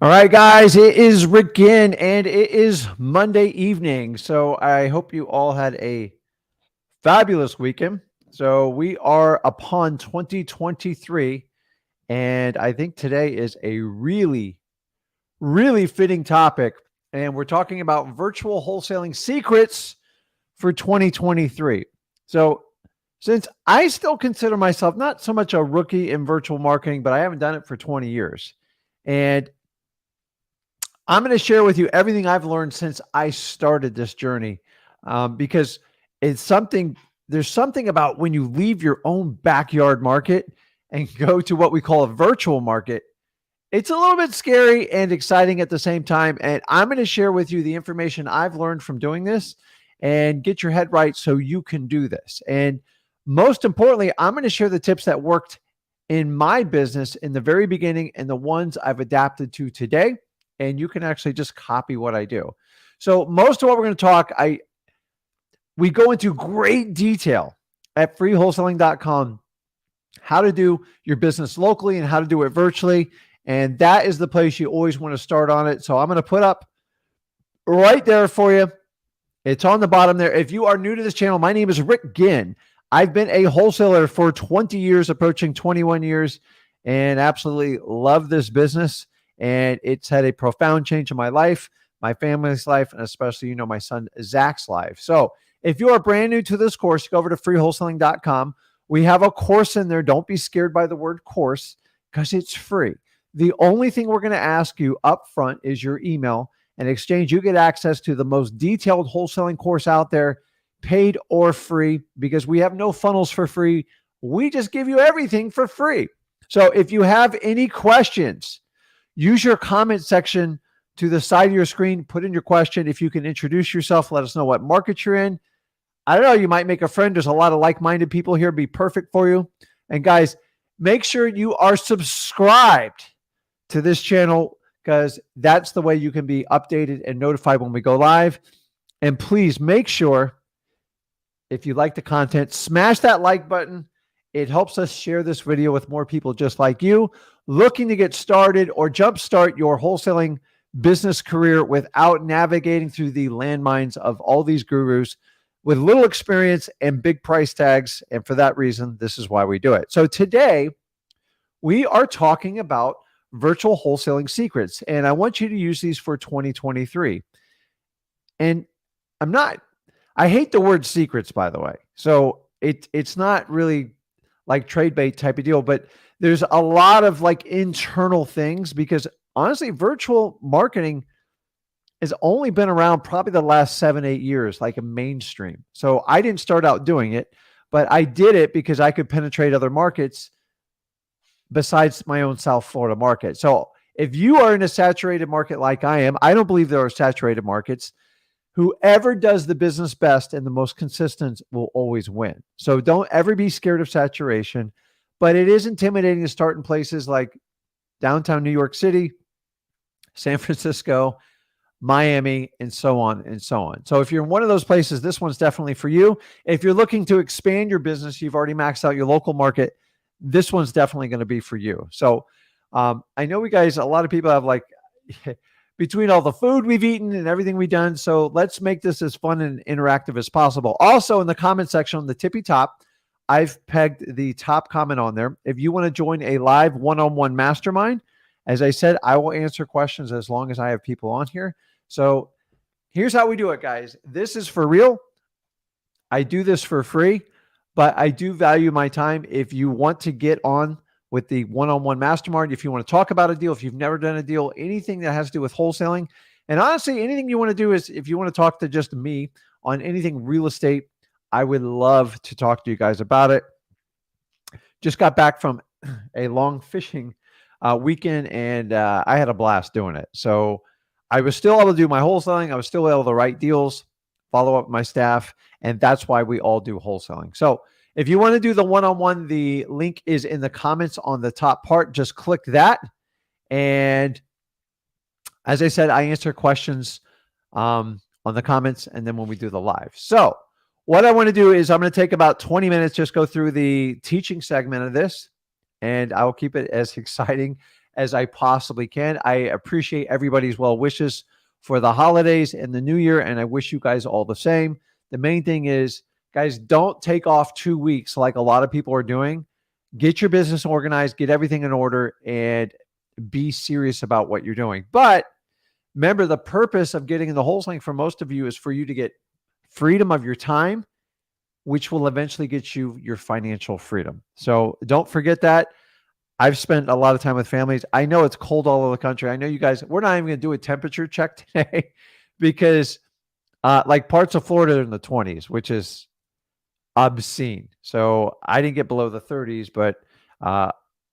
All right, guys, it is Rick Ginn, and it is Monday evening. So I hope you all had a fabulous weekend. So we are upon 2023, and I think today is a really fitting topic. And we're talking about virtual wholesaling secrets for 2023. So since I still consider myself not so much a rookie in virtual marketing, but I haven't done it for 20 years. And I'm going to share with you everything I've learned since I started this journey, because it's something, there's something about when you leave your own backyard market and go to what we call a virtual market. It's a little bit scary and exciting at the same time. And I'm going to share with you the information I've learned from doing this and get your head right so you can do this. And most importantly, I'm going to share the tips that worked in my business in the very beginning and the ones I've adapted to today, and you can actually just copy what I do. So most of what we're going to talk, we go into great detail at freewholesaling.com, how to do your business locally and how to do it virtually. And that is the place you always want to start on it. So I'm going to put up right there for you. It's on the bottom there. If you are new to this channel, my name is Rick Ginn. I've been a wholesaler for 20 years, approaching 21 years, and absolutely love this business. And it's had a profound change in my life, my family's life, and especially, my son Zach's life. So if you are brand new to this course, go over to freewholesaling.com. We have a course in there. Don't be scared by the word course because it's free. The only thing we're going to ask you up front is your email. In exchange, you get access to the most detailed wholesaling course out there, paid or free, because we have no funnels for free. We just give you everything for free. So if you have any questions, use your comment section to the side of your screen, put in your question. If you can introduce yourself, let us know what market you're in. I don't know, you might make a friend. There's a lot of like-minded people here. It'd be perfect for you. And guys, make sure you are subscribed to this channel because that's the way you can be updated and notified when we go live. And please make sure, if you like the content, smash that like button. It helps us share this video with more people just like you, looking to get started or jumpstart your wholesaling business career without navigating through the landmines of all these gurus with little experience and big price tags. And for that reason, this is why we do it. So today, we are talking about virtual wholesaling secrets, and I want you to use these for 2023. And I hate the word secrets, by the way. So it's not really like trade bait type of deal, but there's a lot of like internal things because honestly, virtual marketing has only been around probably the last 7-8 years, like a mainstream. So I didn't start out doing it, but I did it because I could penetrate other markets besides my own South Florida market. So if you are in a saturated market like I am, I don't believe there are saturated markets. Whoever does the business best and the most consistent will always win. So don't ever be scared of saturation, but it is intimidating to start in places like downtown New York City, San Francisco, Miami, and so on and so on. So if you're in one of those places, this one's definitely for you. If you're looking to expand your business, you've already maxed out your local market, this one's definitely going to be for you. So I know a lot of people have like, between all the food we've eaten and everything we've done. So let's make this as fun and interactive as possible. Also in the comment section on the tippy top, I've pegged the top comment on there. If you want to join a live one-on-one mastermind, as I said, I will answer questions as long as I have people on here. So here's how we do it, guys. This is for real. I do this for free, but I do value my time. If you want to get on with the one-on-one mastermind, if you want to talk about a deal, if you've never done a deal, anything that has to do with wholesaling, and honestly, anything you want to do is if you want to talk to just me on anything real estate, I would love to talk to you guys about it. Just got back from a long fishing weekend, and I had a blast doing it. So I was still able to do my wholesaling. I was still able to write deals, follow up with my staff, and that's why we all do wholesaling. So if you want to do the one-on-one, the link is in the comments on the top part. Just click that. And as I said, I answer questions on the comments and then when we do the live. So what I want to do is I'm going to take about 20 minutes, just go through the teaching segment of this, and I will keep it as exciting as I possibly can. I appreciate everybody's well wishes for the holidays and the new year, and I wish you guys all the same. The main thing is, guys, don't take off 2 weeks like a lot of people are doing. Get your business organized, get everything in order, and be serious about what you're doing. But remember, the purpose of getting in the wholesaling for most of you is for you to get freedom of your time, which will eventually get you your financial freedom. So don't forget that. I've spent a lot of time with families. I know it's cold all over the country. I know you guys, we're not even going to do a temperature check today because like parts of Florida are in the 20s, which is obscene. So I didn't get below the 30s, but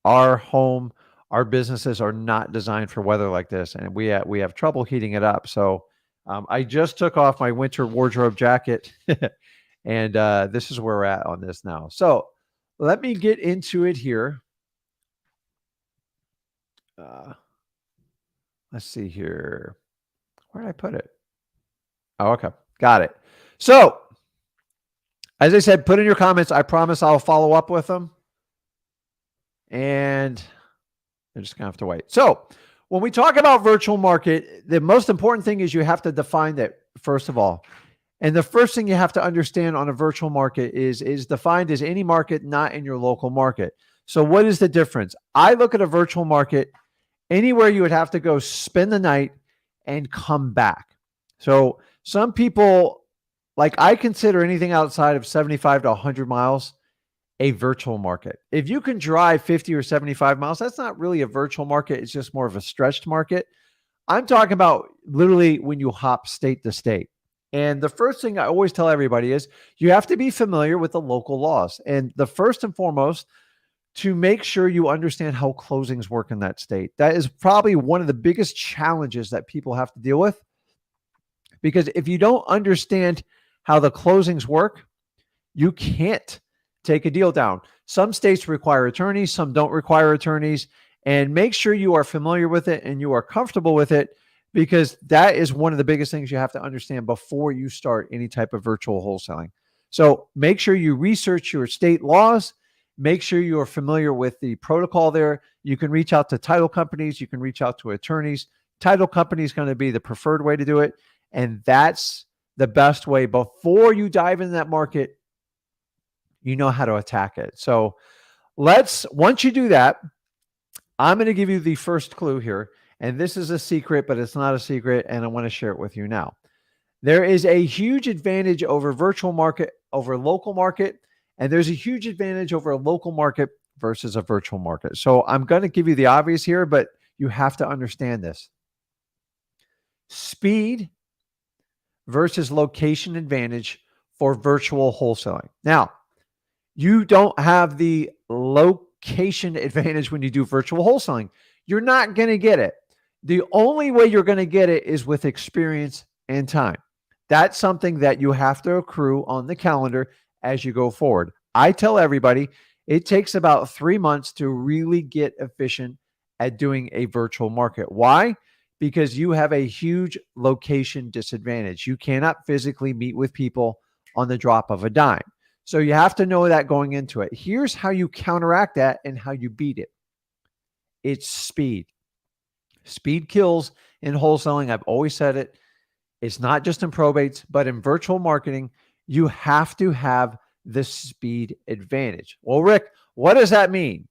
our home, our businesses are not designed for weather like this. And we have trouble heating it up. So I just took off my winter wardrobe jacket and this is where we're at on this now. So let me get into it here. Let's see here. Where did I put it? Oh, okay. Got it. So as I said, put in your comments. I promise I'll follow up with them. And they're just going to have to wait. So when we talk about virtual market, the most important thing is you have to define that first of all. And the first thing you have to understand on a virtual market is defined as any market not in your local market. So what is the difference? I look at a virtual market anywhere you would have to go spend the night and come back. So some people, like I consider anything outside of 75 to 100 miles a virtual market. If you can drive 50 or 75 miles, that's not really a virtual market. It's just more of a stretched market. I'm talking about literally when you hop state to state. And the first thing I always tell everybody is you have to be familiar with the local laws. And the first and foremost, to make sure you understand how closings work in that state. That is probably one of the biggest challenges that people have to deal with. Because if you don't understand how the closings work, you can't take a deal down. Some states require attorneys, some don't require attorneys, and make sure you are familiar with it and you are comfortable with it, because that is one of the biggest things you have to understand before you start any type of virtual wholesaling. So make sure you research your state laws. Make sure you are familiar with the protocol there. You can reach out to title companies. You can reach out to attorneys. Title company is going to be the preferred way to do it. And that's the best way. Before you dive into that market, you know how to attack it. So once you do that, I'm going to give you the first clue here. And this is a secret, but it's not a secret. And I want to share it with you now. There is a huge advantage over virtual market, over local market. And there's a huge advantage over a local market versus a virtual market. So I'm going to give you the obvious here, but you have to understand this. Speed versus location advantage for virtual wholesaling. Now, you don't have the location advantage when you do virtual wholesaling. You're not going to get it. The only way you're going to get it is with experience and time. That's something that you have to accrue on the calendar as you go forward. I tell everybody it takes about 3 months to really get efficient at doing a virtual market. Why? Because you have a huge location disadvantage. You cannot physically meet with people on the drop of a dime. So you have to know that going into it. Here's how you counteract that and how you beat it. It's speed. Speed kills in wholesaling. I've always said it. It's not just in probates, but in virtual marketing, you have to have the speed advantage. Well, Rick, what does that mean?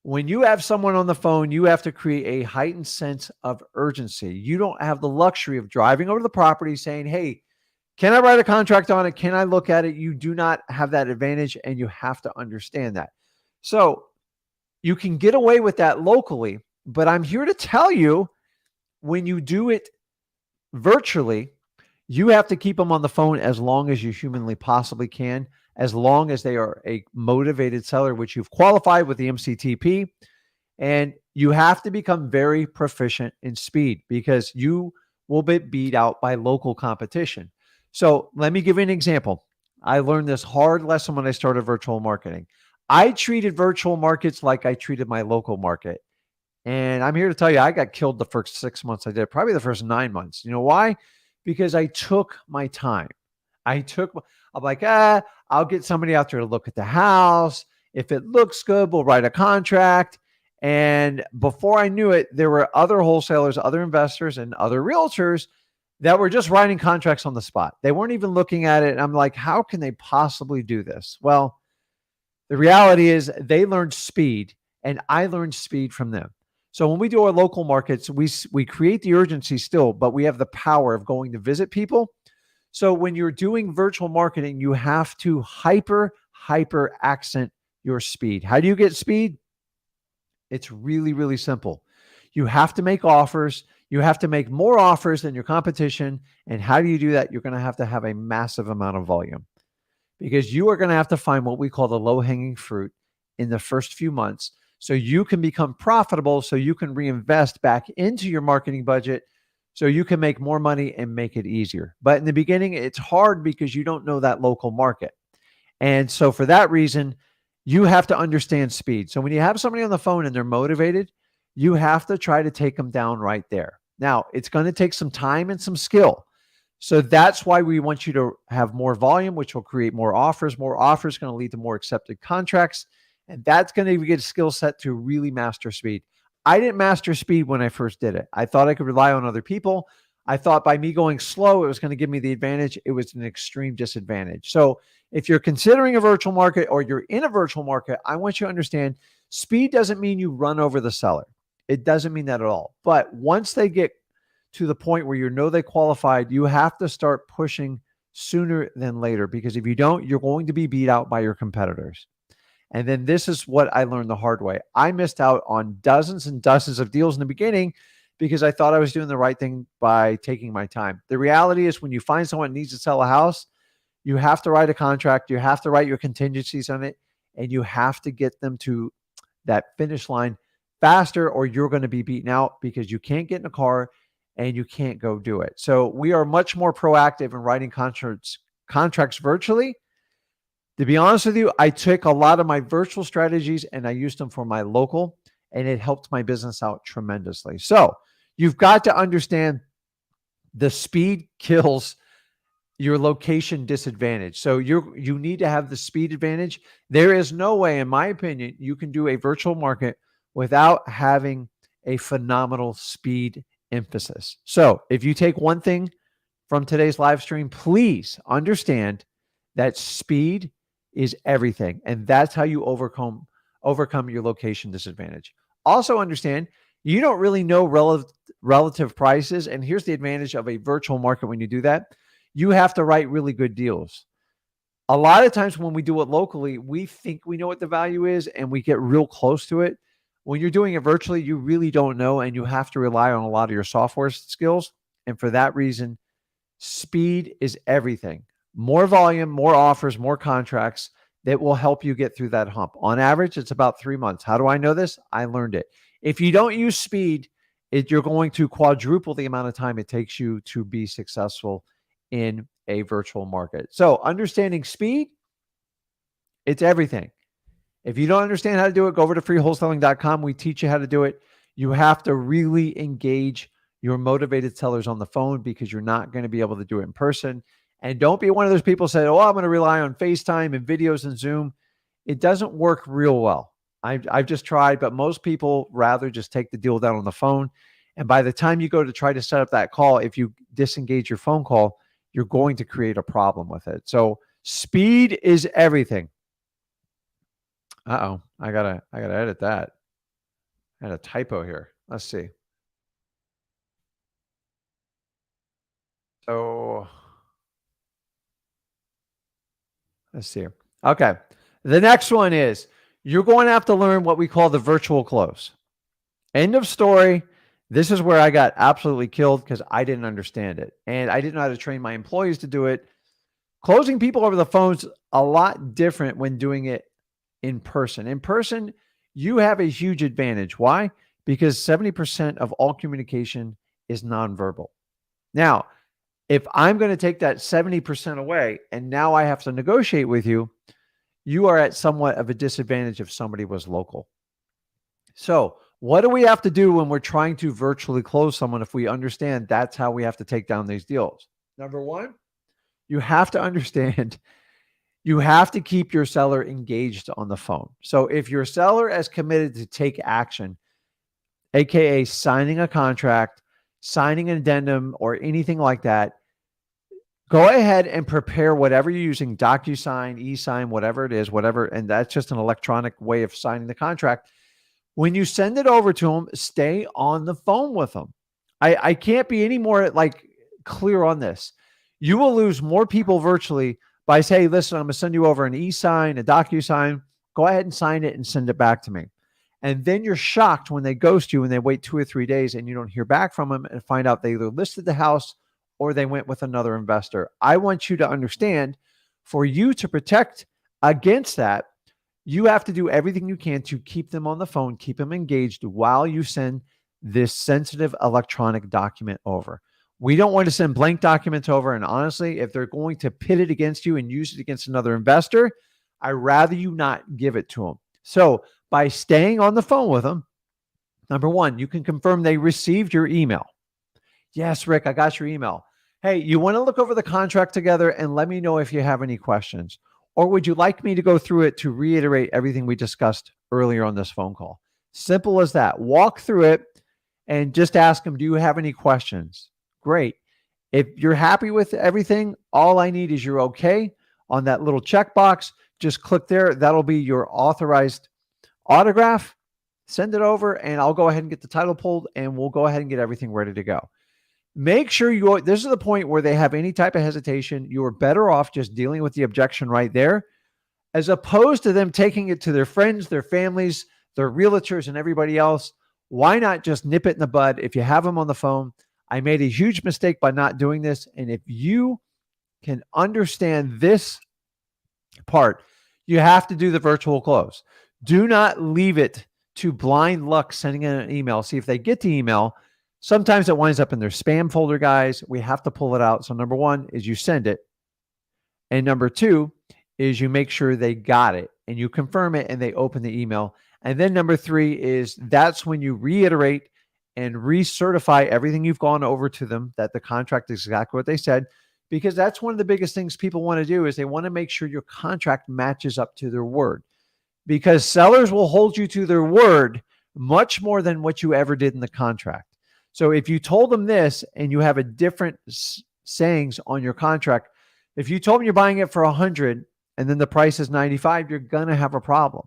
When you have someone on the phone, you have to create a heightened sense of urgency. You don't have the luxury of driving over to the property saying, hey, can I write a contract on it? Can I look at it? You do not have that advantage, and you have to understand that. So you can get away with that locally, but I'm here to tell you, when you do it virtually, you have to keep them on the phone as long as you humanly possibly can, as long as they are a motivated seller, which you've qualified with the MCTP. And you have to become very proficient in speed, because you will be beat out by local competition. So let me give you an example. I learned this hard lesson when I started virtual marketing. I treated virtual markets like I treated my local market. And I'm here to tell you, I got killed the first 6 months I did, probably the first 9 months. You know why? Because I took my time. I'm like, I'll get somebody out there to look at the house. If it looks good, we'll write a contract. And before I knew it, there were other wholesalers, other investors, and other realtors that were just writing contracts on the spot. They weren't even looking at it. And I'm like, how can they possibly do this? Well, the reality is they learned speed and I learned speed from them. So when we do our local markets, we create the urgency still, but we have the power of going to visit people. So when you're doing virtual marketing, you have to hyper accent your speed. How do you get speed? It's really, really simple. You have to make offers. You have to make more offers than your competition. And how do you do that? You're going to have a massive amount of volume, because you are going to have to find what we call the low-hanging fruit in the first few months so you can become profitable, so you can reinvest back into your marketing budget, so you can make more money and make it easier. But in the beginning, it's hard because you don't know that local market. And so for that reason, you have to understand speed. So when you have somebody on the phone and they're motivated, you have to try to take them down right there. Now, it's going to take some time and some skill. So that's why we want you to have more volume, which will create more offers. More offers going to lead to more accepted contracts. And that's going to get a skill set to really master speed. I didn't master speed when I first did it. I thought I could rely on other people. I thought by me going slow, it was going to give me the advantage. It was an extreme disadvantage. So if you're considering a virtual market or you're in a virtual market, I want you to understand speed doesn't mean you run over the seller. It doesn't mean that at all. But once they get to the point where you know they qualified, you have to start pushing sooner than later, because if you don't, you're going to be beat out by your competitors. And then this is what I learned the hard way. I missed out on dozens and dozens of deals in the beginning because I thought I was doing the right thing by taking my time. The reality is when you find someone that needs to sell a house, you have to write a contract, you have to write your contingencies on it, and you have to get them to that finish line faster or you're going to be beaten out because you can't get in a car and you can't go do it. So we are much more proactive in writing contracts virtually. To be honest with you, I took a lot of my virtual strategies and I used them for my local, and it helped my business out tremendously. So you've got to understand the speed kills your location disadvantage. So you need to have the speed advantage. There is no way, in my opinion, you can do a virtual market without having a phenomenal speed emphasis. So if you take one thing from today's live stream, please understand that speed is everything. And that's how you overcome your location disadvantage. Also understand you don't really know relative prices. And here's the advantage of a virtual market when you do that. You have to write really good deals. A lot of times when we do it locally, we think we know what the value is and we get real close to it. When you're doing it virtually, you really don't know, and you have to rely on a lot of your software skills. And for that reason, speed is everything. More volume, more offers, more contracts that will help you get through that hump. On average, it's about 3 months. How do I know this? I learned it. If you don't use speed, you're going to quadruple the amount of time it takes you to be successful in a virtual market. So understanding speed, it's everything. If you don't understand how to do it, go over to freewholesaling.com. We teach you how to do it. You have to really engage your motivated sellers on the phone because you're not going to be able to do it in person. And don't be one of those people who say, oh, I'm going to rely on FaceTime and videos and Zoom. It doesn't work real well. I've just tried, but most people rather just take the deal down on the phone. And by the time you go to try to set up that call, if you disengage your phone call, you're going to create a problem with it. So speed is everything. Uh-oh, I gotta edit that. I had a typo here. Let's see. So let's see. Okay. The next one is you're going to have to learn what we call the virtual close. End of story. This is where I got absolutely killed because I didn't understand it. And I didn't know how to train my employees to do it. Closing people over the phone's a lot different when doing it in person. In person, you have a huge advantage. Why? Because 70% of all communication is nonverbal. Now, if I'm going to take that 70% away and now I have to negotiate with you, you are at somewhat of a disadvantage if somebody was local. So what do we have to do when we're trying to virtually close someone if we understand that's how we have to take down these deals? Number one, you have to understand You have to keep your seller engaged on the phone. So if your seller is committed to take action, AKA signing a contract, signing an addendum, or anything like that, go ahead and prepare whatever you're using, DocuSign, eSign, whatever it is, whatever. And that's just an electronic way of signing the contract. When you send it over to them, stay on the phone with them. I can't be any more like clear on this. You will lose more people virtually by saying, listen, I'm going to send you over an e-sign, a DocuSign. Go ahead and sign it and send it back to me. And then you're shocked when they ghost you and they wait 2 or 3 days and you don't hear back from them and find out they either listed the house or they went with another investor. I want you to understand, for you to protect against that, you have to do everything you can to keep them on the phone, keep them engaged while you send this sensitive electronic document over. We don't want to send blank documents over. And honestly, if they're going to pit it against you and use it against another investor, I'd rather you not give it to them. So by staying on the phone with them, number one, you can confirm they received your email. Yes, Rick, I got your email. Hey, you want to look over the contract together and let me know if you have any questions? Or would you like me to go through it to reiterate everything we discussed earlier on this phone call? Simple as that. Walk through it and just ask them, do you have any questions? Great. If you're happy with everything, all I need is your okay on that little checkbox. Just click there. That'll be your authorized autograph. Send it over and I'll go ahead and get the title pulled and we'll go ahead and get everything ready to go. Make sure this is the point where they have any type of hesitation. You are better off just dealing with the objection right there, as opposed to them taking it to their friends, their families, their realtors, and everybody else. Why not just nip it in the bud? If you have them on the phone, I made a huge mistake by not doing this. And if you can understand this part, you have to do the virtual close. Do not leave it to blind luck sending in an email. See if they get the email. Sometimes it winds up in their spam folder, guys. We have to pull it out. So number one is you send it. And number two is you make sure they got it and you confirm it and they open the email. And then number three is that's when you reiterate and recertify everything you've gone over to them, that the contract is exactly what they said, because that's one of the biggest things people want to do is they want to make sure your contract matches up to their word, because sellers will hold you to their word much more than what you ever did in the contract. So if you told them this and you have a different sayings on your contract, if you told them you're buying it for 100 and then the price is 95, you're going to have a problem.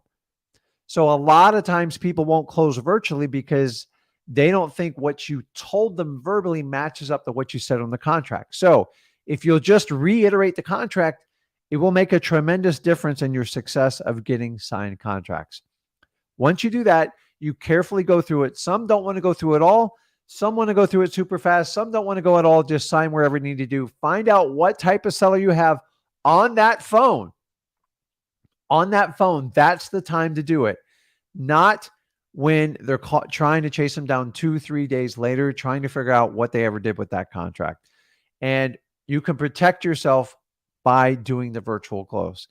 So a lot of times people won't close virtually because they don't think what you told them verbally matches up to what you said on the contract. So if you'll just reiterate the contract, it will make a tremendous difference in your success of getting signed contracts. Once you do that, you carefully go through it. Some don't want to go through it all. Some want to go through it super fast. Some don't want to go at all. Just sign wherever you need to do. Find out what type of seller you have on that phone. On that phone, that's the time to do it. Not when they're trying to chase them down 2-3 days later, trying to figure out what they ever did with that contract. And you can protect yourself by doing the virtual close.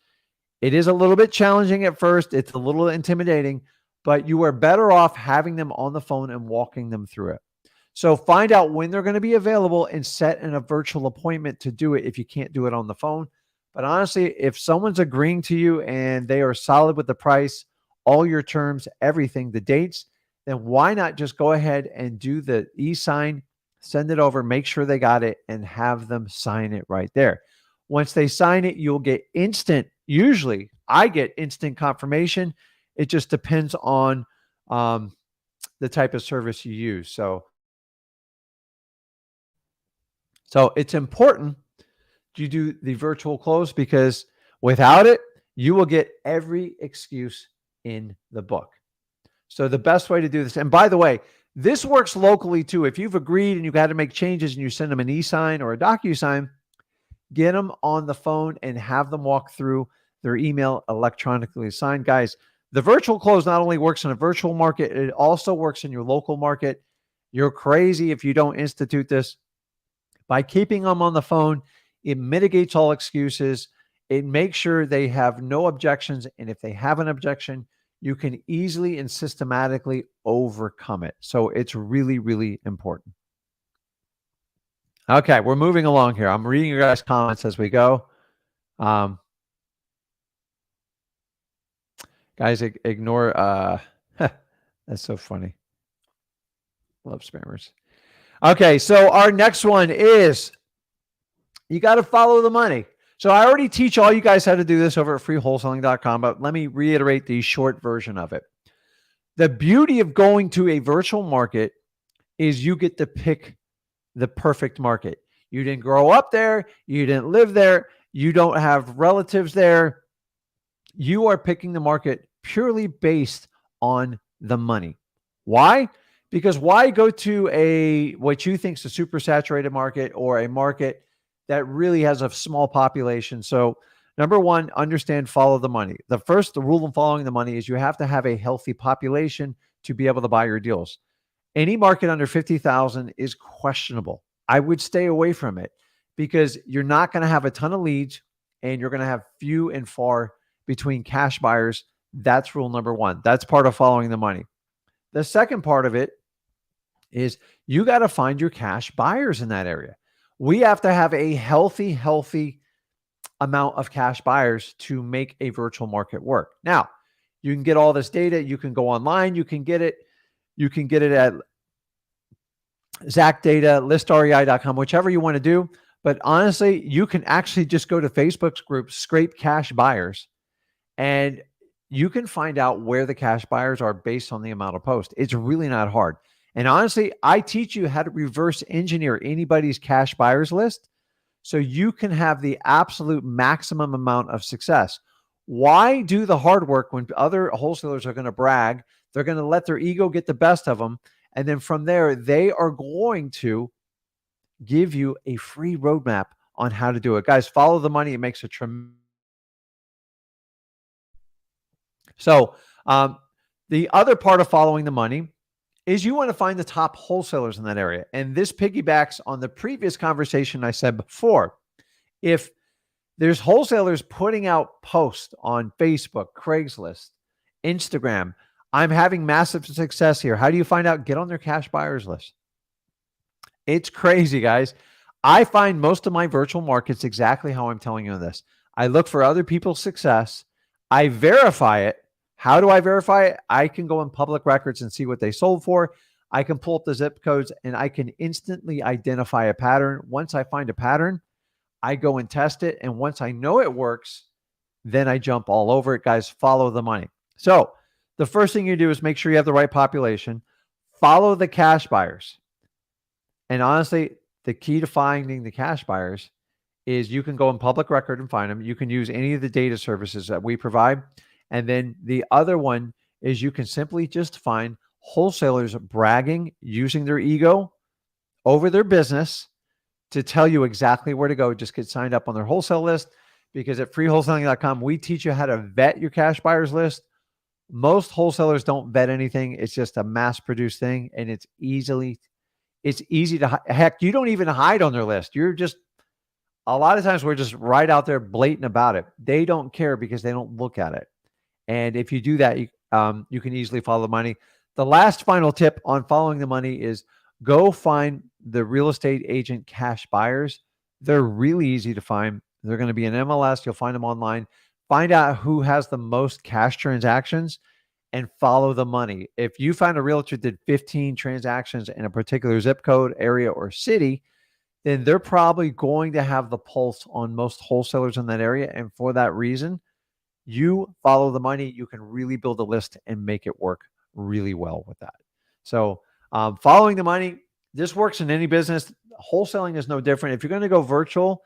It is a little bit challenging at first. It's a little intimidating, but you are better off having them on the phone and walking them through it. So find out when they're going to be available and set in a virtual appointment to do it if you can't do it on the phone. But honestly, if someone's agreeing to you and they are solid with the price, all your terms, everything, the dates, then why not just go ahead and do the e-sign, send it over, make sure they got it, and have them sign it right there. Once they sign it, you'll get instant, usually I get instant confirmation. It just depends on the type of service you use. So it's important you do the virtual close, because without it, you will get every excuse in the book. So the best way to do this, and by the way, this works locally too. If you've agreed and you've got to make changes and you send them an e-sign or a DocuSign, get them on the phone and have them walk through their email electronically signed. Guys, the virtual close not only works in a virtual market, it also works in your local market. You're crazy if you don't institute this. By keeping them on the phone, it mitigates all excuses. It makes sure they have no objections. And if they have an objection, you can easily and systematically overcome it. So it's really, really important. Okay, we're moving along here. I'm reading your guys' comments as we go. Guys, ignore. That's so funny. Love spammers. Okay, so our next one is you got to follow the money. So I already teach all you guys how to do this over at freewholesaling.com, but let me reiterate the short version of it. The beauty of going to a virtual market is you get to pick the perfect market. You didn't grow up there. You didn't live there. You don't have relatives there. You are picking the market purely based on the money. Why? Because why go to what you think is a super saturated market or a market that really has a small population? So number one, understand, follow the money. The rule of following the money is you have to have a healthy population to be able to buy your deals. Any market under 50,000 is questionable. I would stay away from it because you're not going to have a ton of leads and you're going to have few and far between cash buyers. That's rule number one. That's part of following the money. The second part of it is you got to find your cash buyers in that area. We have to have a healthy amount of cash buyers to make a virtual market work. Now, you can get all this data. You can go online. You can get it. You can get it at ZachData, listrei.com, whichever you want to do. But honestly, you can actually just go to Facebook's group, scrape cash buyers, and you can find out where the cash buyers are based on the amount of posts. It's really not hard. And honestly, I teach you how to reverse engineer anybody's cash buyers list so you can have the absolute maximum amount of success. Why do the hard work when other wholesalers are going to brag? They're going to let their ego get the best of them. And then from there, they are going to give you a free roadmap on how to do it. Guys, follow the money. It makes a tremendous. So the other part of following the money is you want to find the top wholesalers in that area. And this piggybacks on the previous conversation I said before. If there's wholesalers putting out posts on Facebook, Craigslist, Instagram, I'm having massive success here. How do you find out? Get on their cash buyers list. It's crazy, guys. I find most of my virtual markets exactly how I'm telling you this. I look for other people's success. I verify it. How do I verify it? I can go in public records and see what they sold for. I can pull up the zip codes and I can instantly identify a pattern. Once I find a pattern, I go and test it. And once I know it works, then I jump all over it. Guys, follow the money. So the first thing you do is make sure you have the right population. Follow the cash buyers. And honestly, the key to finding the cash buyers is you can go in public record and find them. You can use any of the data services that we provide. And then the other one is you can simply just find wholesalers bragging, using their ego over their business to tell you exactly where to go. Just get signed up on their wholesale list, because at freewholesaling.com, we teach you how to vet your cash buyers list. Most wholesalers don't vet anything. It's just a mass produced thing. And it's easy to, heck, you don't even hide on their list. You're just, a lot of times we're just right out there blatant about it. They don't care because they don't look at it. And if you do that, you can easily follow the money. The last final tip on following the money is go find the real estate agent cash buyers. They're really easy to find. They're going to be in MLS. You'll find them online. Find out who has the most cash transactions and follow the money. If you find a realtor did 15 transactions in a particular zip code, area, or city, then they're probably going to have the pulse on most wholesalers in that area. And for that reason, you follow the money. You can really build a list and make it work really well with that. So following the money, this works in any business. Wholesaling is no different. If you're going to go virtual,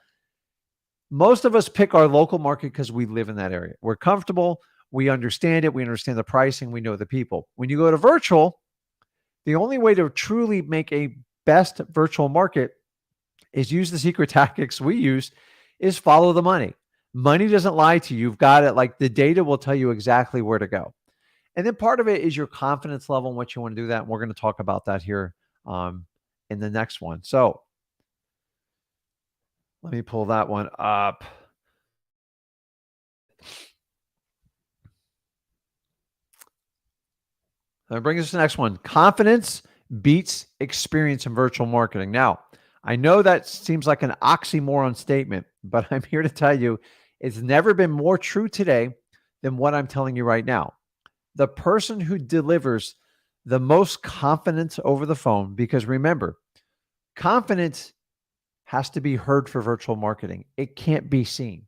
most of us pick our local market because we live in that area. We're comfortable. We understand it. We understand the pricing. We know the people. When you go to virtual, the only way to truly make a best virtual market is use the secret tactics we use, is follow the money. Money doesn't lie to you. You've got it. Like, the data will tell you exactly where to go. And then part of it is your confidence level and what you want to do that. And we're going to talk about that here in the next one. So let me pull that one up. That brings us to the next one. Confidence beats experience in virtual marketing. Now, I know that seems like an oxymoron statement, but I'm here to tell you it's never been more true today than what I'm telling you right now. the person who delivers the most confidence over the phone, because remember, confidence has to be heard for virtual marketing. It can't be seen.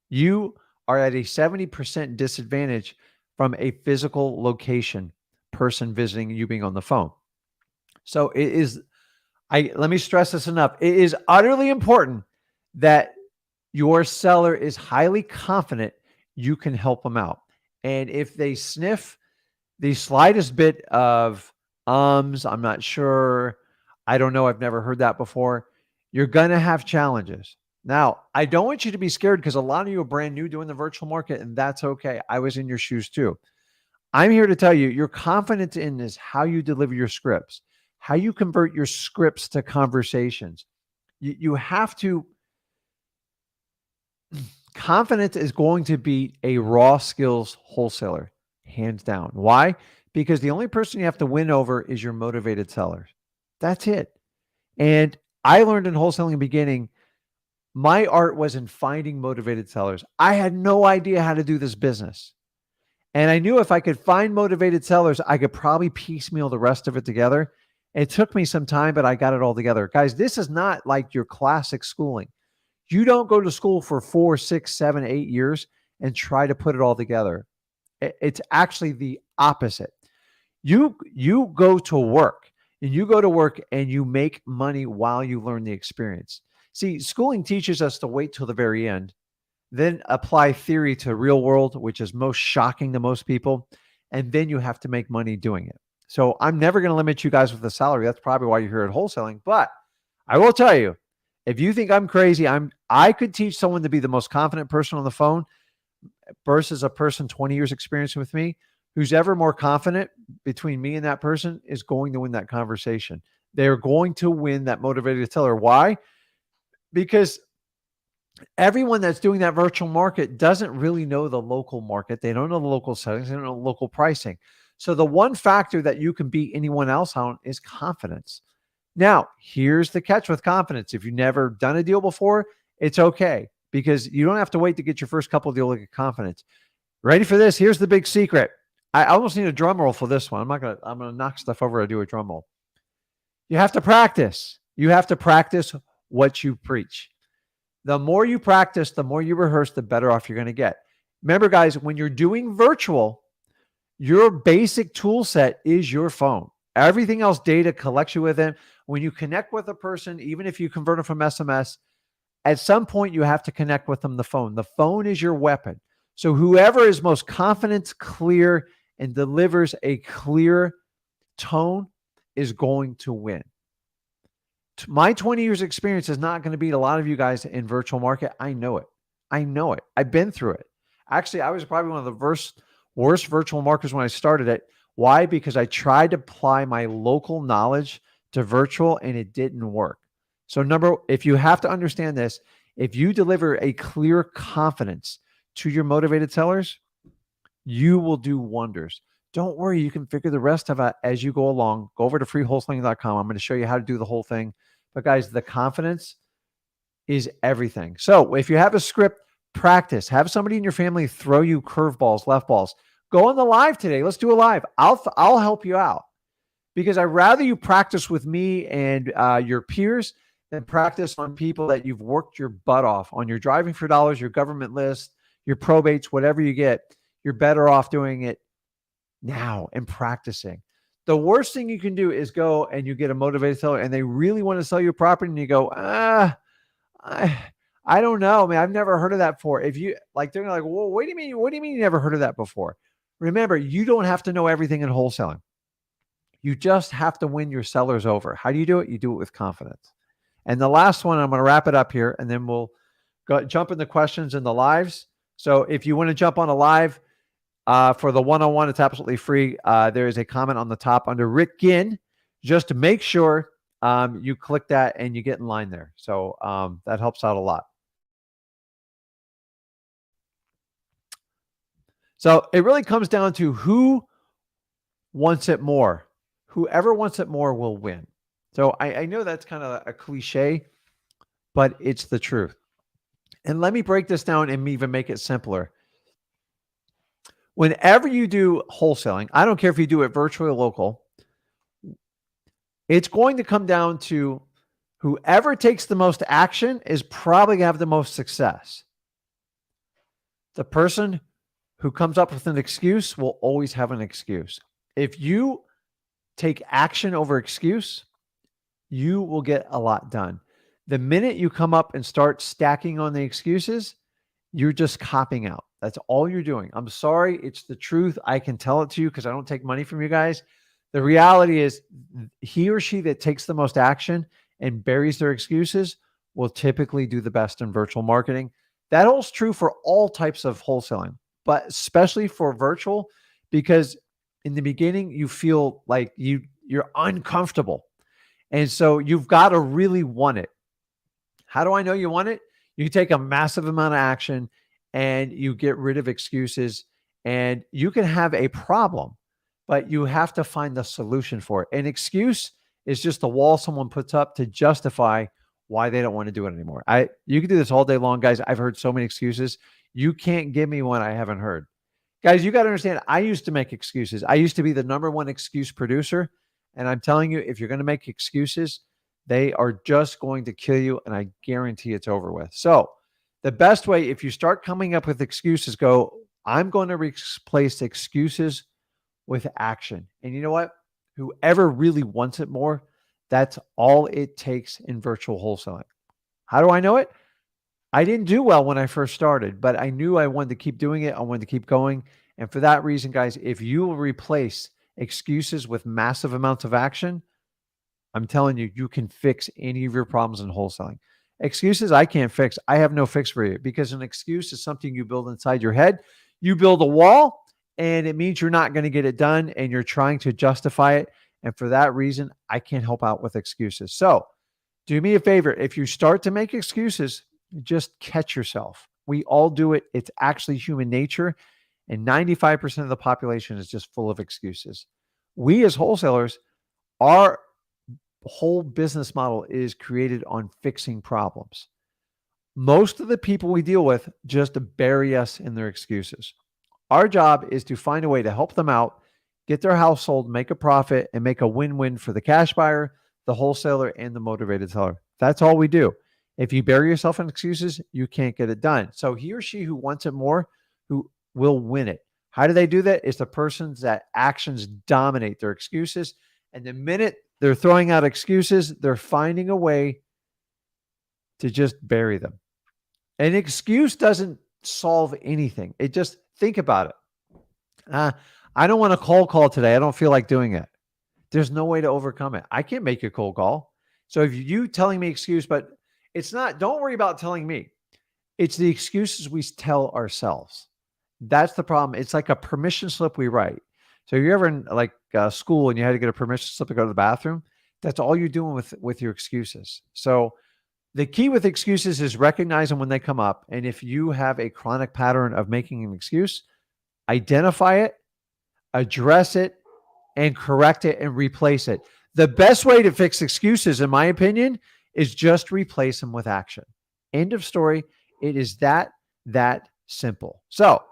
You are at a 70% disadvantage from a physical location person visiting you being on the phone. So let me stress this enough. It is utterly important that your seller is highly confident you can help them out. And if they sniff the slightest bit of I'm not sure, I don't know, I've never heard that before, you're going to have challenges. Now, I don't want you to be scared because a lot of you are brand new doing the virtual market, and that's okay. I was in your shoes too. I'm here to tell you, your confidence in is how you deliver your scripts, how you convert your scripts to conversations. You have to, confidence is going to beat a raw skills wholesaler, hands down. Why? Because the only person you have to win over is your motivated sellers. That's it. And I learned in wholesaling in the beginning, my art was in finding motivated sellers. I had no idea how to do this business. And I knew if I could find motivated sellers, I could probably piecemeal the rest of it together. It took me some time, but I got it all together. Guys, this is not like your classic schooling. You don't go to school for 4, 6, 7, 8 years and try to put it all together. It's actually the opposite. You go to work, and you go to work and you make money while you learn the experience. See, schooling teaches us to wait till the very end, then apply theory to real world, which is most shocking to most people. And then you have to make money doing it. So I'm never going to limit you guys with a salary. That's probably why you're here at wholesaling. But I will tell you, if you think I'm crazy, I could teach someone to be the most confident person on the phone versus a person 20 years experience with me. Who's ever more confident between me and that person is going to win that conversation. They're going to win that motivated seller. Why? Because everyone that's doing that virtual market doesn't really know the local market. They don't know the local settings. They don't know local pricing. So the one factor that you can beat anyone else on is confidence. Now, here's the catch with confidence. If you've never done a deal before, it's okay because you don't have to wait to get your first couple of deals to get confidence. Ready for this? Here's the big secret. I almost need a drum roll for this one. I'm going to knock stuff over to do a drum roll. You have to practice. You have to practice what you preach. The more you practice, the more you rehearse, the better off you're going to get. Remember, guys, when you're doing virtual, your basic tool set is your phone. Everything else data collects you with it. When you connect with a person, even if you convert them from SMS, at some point you have to connect with them the phone. The phone is your weapon. So whoever is most confident, clear, and delivers a clear tone is going to win. My 20 years experience is not going to beat a lot of you guys in virtual market. I know it. I know it. I've been through it. Actually, I was probably one of the worst virtual marketers when I started it. Why? Because I tried to apply my local knowledge to virtual and it didn't work. So if you have to understand this, if you deliver a clear confidence to your motivated sellers, you will do wonders. Don't worry. You can figure the rest of it as you go along. Go over to freewholesaling.com. I'm going to show you how to do the whole thing. But guys, the confidence is everything. So if you have a script, practice. Have somebody in your family throw you curveballs, left balls. Go on the live today. Let's do a live. I'll help you out because I'd rather you practice with me and your peers than practice on people that you've worked your butt off on your driving for dollars, your government list, your probates, whatever you get. You're better off doing it now and practicing. The worst thing you can do is go and you get a motivated seller and they really want to sell your property and you go, I don't know, man. I've never heard of that before. If you like, they're like, well, what do you mean? What do you mean you never heard of that before? Remember, you don't have to know everything in wholesaling. You just have to win your sellers over. How do you do it? You do it with confidence. And the last one, I'm going to wrap it up here and then we'll jump into questions in the lives. So if you want to jump on a live for the one-on-one, it's absolutely free. There is a comment on the top under Rick Ginn. Just to make sure you click that and you get in line there. So that helps out a lot. So it really comes down to who wants it more. Whoever wants it more will win. So I know that's kind of a cliche, but it's the truth. And let me break this down and even make it simpler. Whenever you do wholesaling, I don't care if you do it virtually or local, it's going to come down to whoever takes the most action is probably going to have the most success. The person who comes up with an excuse will always have an excuse. If you take action over excuse, you will get a lot done. The minute you come up and start stacking on the excuses, you're just copping out. That's all you're doing. I'm sorry. It's the truth. I can tell it to you because I don't take money from you guys. The reality is he or she that takes the most action and buries their excuses will typically do the best in virtual marketing. That holds true for all types of wholesaling, but especially for virtual, because in the beginning, you feel like you're uncomfortable. And so you've got to really want it. How do I know you want it? You take a massive amount of action and you get rid of excuses, and you can have a problem, but you have to find the solution for it. An excuse is just a wall someone puts up to justify why they don't want to do it anymore. You can do this all day long, guys. I've heard so many excuses. You can't give me one I haven't heard. Guys, you got to understand, I used to make excuses. I used to be the number one excuse producer. And I'm telling you, if you're going to make excuses, they are just going to kill you. And I guarantee it's over with. So the best way, if you start coming up with excuses, go, I'm going to replace excuses with action. And you know what? Whoever really wants it more, that's all it takes in virtual wholesaling. How do I know it? I didn't do well when I first started, but I knew I wanted to keep doing it. I wanted to keep going. And for that reason, guys, if you will replace excuses with massive amounts of action, I'm telling you, you can fix any of your problems in wholesaling. Excuses I can't fix. I have no fix for you, because an excuse is something you build inside your head. You build a wall, and it means you're not going to get it done, and you're trying to justify it. And for that reason, I can't help out with excuses. So do me a favor. If you start to make excuses, just catch yourself. We all do it. It's actually human nature. And 95% of the population is just full of excuses. We as wholesalers, our whole business model is created on fixing problems. Most of the people we deal with just bury us in their excuses. Our job is to find a way to help them out, get their house sold, make a profit, and make a win-win for the cash buyer, the wholesaler, and the motivated seller. That's all we do. If you bury yourself in excuses, you can't get it done. So he or she who wants it more, who will win it. How do they do that? It's the persons that actions dominate their excuses. And the minute they're throwing out excuses, they're finding a way to just bury them. An excuse doesn't solve anything. It just, think about it. I don't want to cold call today. I don't feel like doing it. There's no way to overcome it. I can't make a cold call. So if you telling me excuse, but it's not, don't worry about telling me. It's the excuses we tell ourselves. That's the problem. It's like a permission slip we write. So you're ever in like school and you had to get a permission slip to go to the bathroom? That's all you're doing with your excuses. So the key with excuses is recognizing when they come up. And if you have a chronic pattern of making an excuse, identify it, address it, and correct it and replace it. The best way to fix excuses, in my opinion, is just replace them with action. End of story. It is that simple. So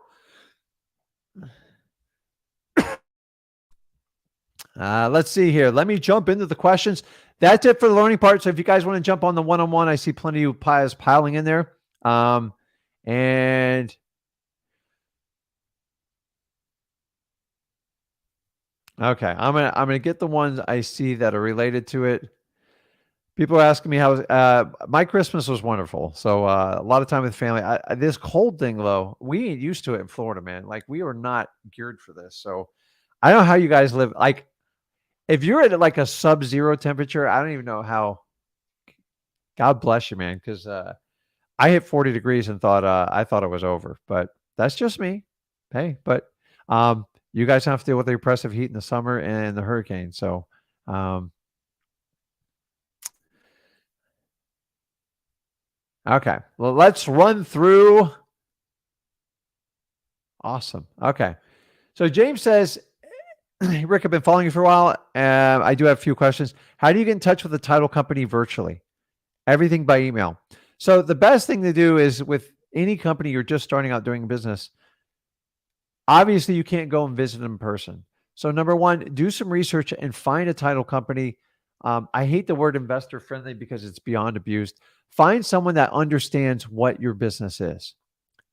let's see here. Let me jump into the questions. That's it for the learning part. So if you guys want to jump on the one-on-one, I see plenty of pies piling in there. And okay, I'm gonna get the ones I see that are related to it. People are asking me how my Christmas was wonderful. So a lot of time with family. This cold thing, though, we ain't used to it in Florida, man. Like, we are not geared for this. So I don't know how you guys live. Like, if you're at like a sub-zero temperature, I don't even know how. God bless you, man. Because I hit 40 degrees and I thought it was over. But that's just me. Hey, but you guys have to deal with the oppressive heat in the summer and the hurricane. So okay. Well, let's run through. Awesome. Okay. So James says, Rick, I've been following you for a while. I do have a few questions. How do you get in touch with the title company virtually? Everything by email. So the best thing to do is, with any company you're just starting out doing business, Obviously, you can't go and visit in person. So number one, do some research and find a title company. I hate the word investor friendly because it's beyond abused. Find someone that understands what your business is.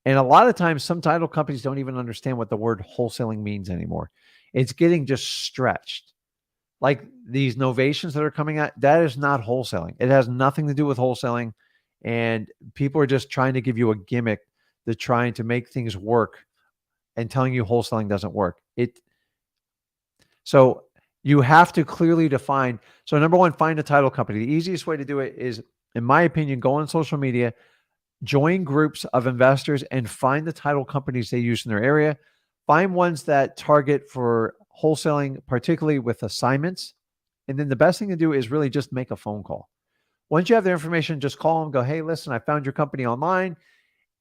And a lot of times, some title companies don't even understand what the word wholesaling means anymore. It's getting just stretched. Like these novations that are coming out, that is not wholesaling. It has nothing to do with wholesaling. And people are just trying to give you a gimmick. They're trying to make things work and telling you wholesaling doesn't work. So you have to clearly define. So number one, find a title company. The easiest way to do it is, in my opinion, go on social media, join groups of investors, and find the title companies they use in their area. Find ones that target for wholesaling, particularly with assignments. And then the best thing to do is really just make a phone call. Once you have their information, just call them, go, hey, listen, I found your company online.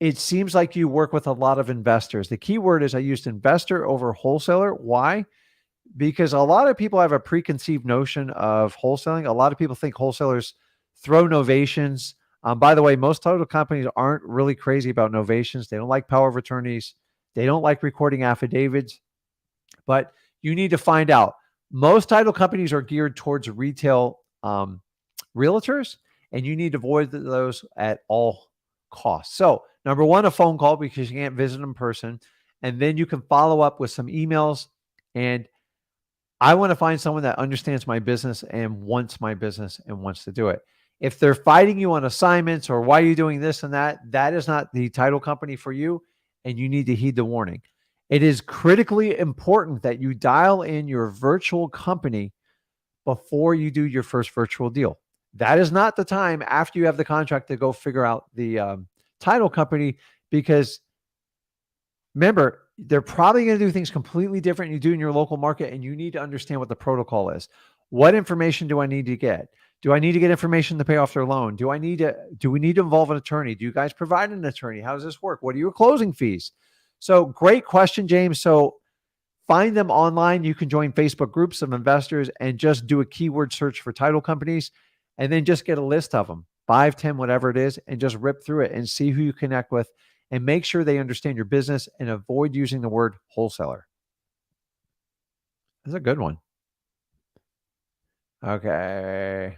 It seems like you work with a lot of investors. The key word is I used investor over wholesaler. Why? Because a lot of people have a preconceived notion of wholesaling. A lot of people think wholesalers throw novations. By the way, most title companies aren't really crazy about novations. They don't like power of attorneys. They don't like recording affidavits. But you need to find out. Most title companies are geared towards retail realtors, and you need to avoid those at all costs. So, number one, a phone call because you can't visit in person. And then you can follow up with some emails. And I want to find someone that understands my business and wants my business and wants to do it. If they're fighting you on assignments or why are you doing this and that, that is not the title company for you, and you need to heed the warning. It is critically important that you dial in your virtual company before you do your first virtual deal. That is not the time after you have the contract to go figure out the title company, because remember, they're probably going to do things completely different you do in your local market, and you need to understand what the protocol is. What information do I need to get? Do I need to get information to pay off their loan? Do we need to involve an attorney? Do you guys provide an attorney? How does this work? What are your closing fees? So great question, James. So find them online. You can join Facebook groups of investors and just do a keyword search for title companies, and then just get a list of them, 5, 10, whatever it is, and just rip through it and see who you connect with, and make sure they understand your business and avoid using the word wholesaler. That's a good one. Okay.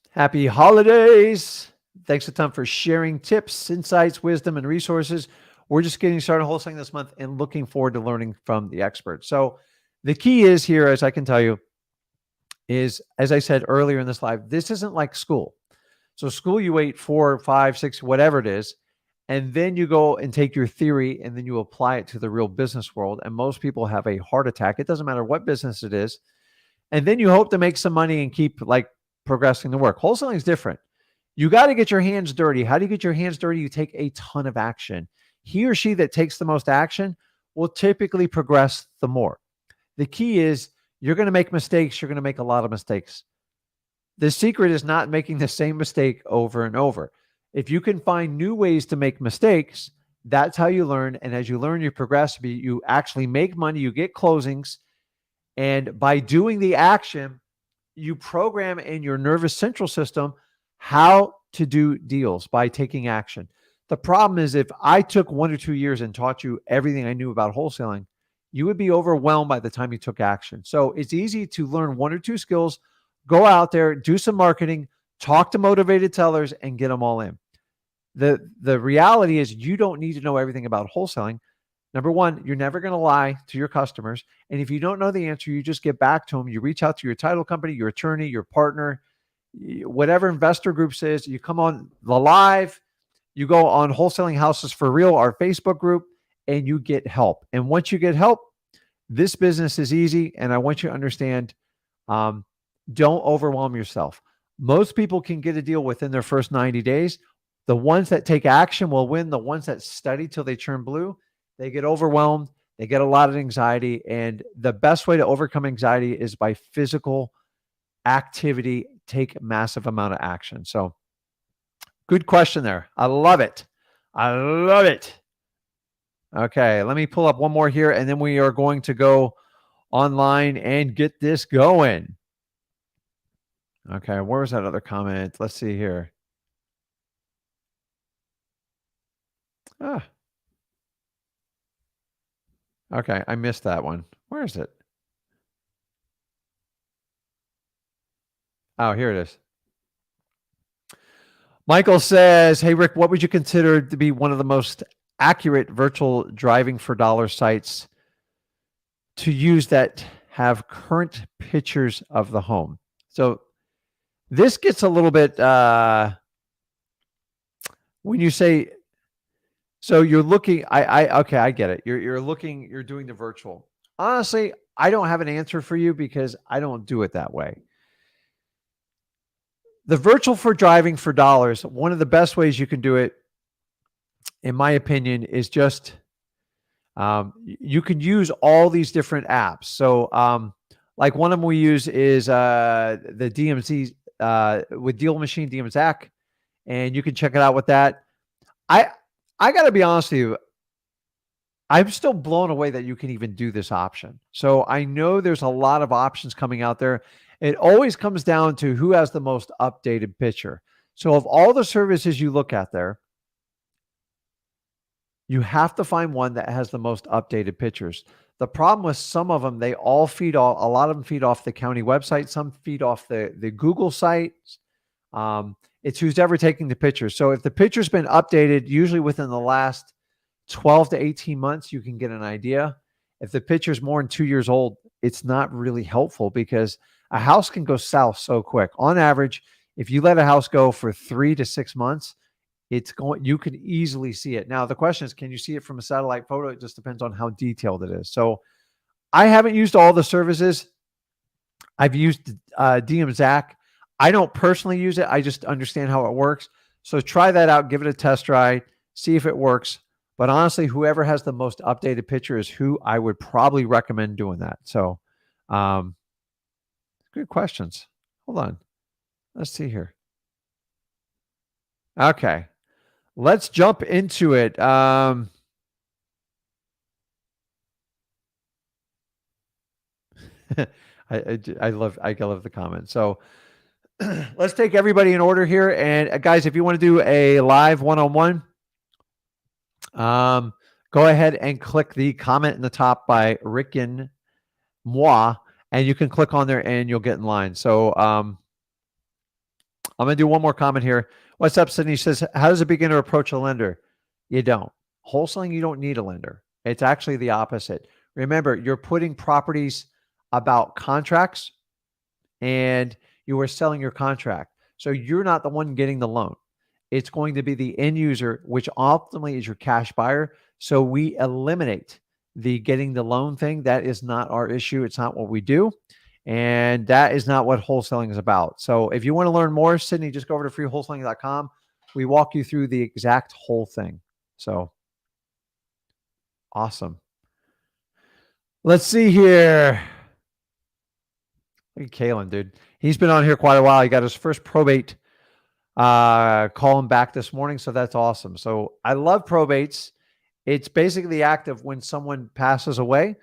Happy holidays. Thanks a ton for sharing tips, insights, wisdom, and resources. We're just getting started wholesaling this month and looking forward to learning from the experts. So the key is here, as I can tell you, is, as I said earlier in this live, this isn't like school. So school, you wait 4, 5, 6, whatever it is, and then you go and take your theory and then you apply it to the real business world. And most people have a heart attack. It doesn't matter what business it is. And then you hope to make some money and keep like progressing the work. Wholesaling is different. You got to get your hands dirty. How do you get your hands dirty? You take a ton of action. He or she that takes the most action will typically progress the more. The key is you're going to make mistakes. You're going to make a lot of mistakes. The secret is not making the same mistake over and over. If you can find new ways to make mistakes, that's how you learn. And as you learn, you progress. You actually make money. You get closings. And by doing the action, you program in your nervous central system how to do deals by taking action. The problem is, if I took 1 or 2 years and taught you everything I knew about wholesaling, you would be overwhelmed by the time you took action. So it's easy to learn 1 or 2 skills, go out there, do some marketing, talk to motivated sellers, and get them all in. The reality is you don't need to know everything about wholesaling. Number one, you're never going to lie to your customers. And if you don't know the answer, you just get back to them. You reach out to your title company, your attorney, your partner, whatever investor group says. You come on the live, you go on Wholesaling Houses for Real, our Facebook group, and you get help. And once you get help, this business is easy. And I want you to understand, don't overwhelm yourself. Most people can get a deal within their first 90 days. The ones that take action will win. The ones that study till they turn blue, they get overwhelmed. They get a lot of anxiety. And the best way to overcome anxiety is by physical activity. Take massive amount of action. So good question there. I love it. I love it. Okay, let me pull up one more here, and then we are going to go online and get this going. Okay, where was that other comment? Let's see here. Ah, okay. I missed that one. Where is it? Oh, here it is. Michael says, "Hey Rick, what would you consider to be one of the most accurate virtual driving for dollar sites to use that have current pictures of the home?" So this gets a little bit when you say, so you're looking, okay, I get it. You're looking, you're doing the virtual. Honestly, I don't have an answer for you because I don't do it that way. The virtual for driving for dollars, one of the best ways you can do it, in my opinion, is just you can use all these different apps. So, like one of them we use is the DMZ with Deal Machine, DMZac, and you can check it out with that. I I got to be honest with you, I'm still blown away that you can even do this option. So I know there's a lot of options coming out there. It always comes down to who has the most updated picture. So of all the services you look at there, you have to find one that has the most updated pictures. The problem with some of them, they all feed off, a lot of them feed off the county website, some feed off the Google sites. It's who's ever taking the pictures. So if the picture's been updated, usually within the last 12 to 18 months, you can get an idea. If the picture's more than 2 years old, it's not really helpful because a house can go south so quick. On average, if you let a house go for 3 to 6 months, you can easily see it. Now, the question is, can you see it from a satellite photo? It just depends on how detailed it is. So I haven't used all the services. I've used DMZac. I don't personally use it. I just understand how it works. So try that out, give it a test drive, see if it works. But honestly, whoever has the most updated picture is who I would probably recommend doing that. So, good questions. Hold on. Let's see here. Okay. Let's jump into it. I love the comments. So let's take everybody in order here. And guys, if you want to do a live one-on-one, go ahead and click the comment in the top by Rick and moi, and you can click on there and you'll get in line. So I'm going to do one more comment here. What's up, Sydney? Says, how does a beginner approach a lender? You don't. Wholesaling, you don't need a lender. It's actually the opposite. Remember, you're putting properties about contracts and you are selling your contract. So you're not the one getting the loan. It's going to be the end user, which ultimately is your cash buyer. So we eliminate the getting the loan thing. That is not our issue. It's not what we do. And that is not what wholesaling is about. So if you want to learn more, Sydney, just go over to freewholesaling.com. We walk you through the exact whole thing. So awesome. Let's see here. Look at Kalen, dude. He's been on here quite a while. He got his first probate call him back this morning. So that's awesome. So I love probates. It's basically the act of when someone passes away.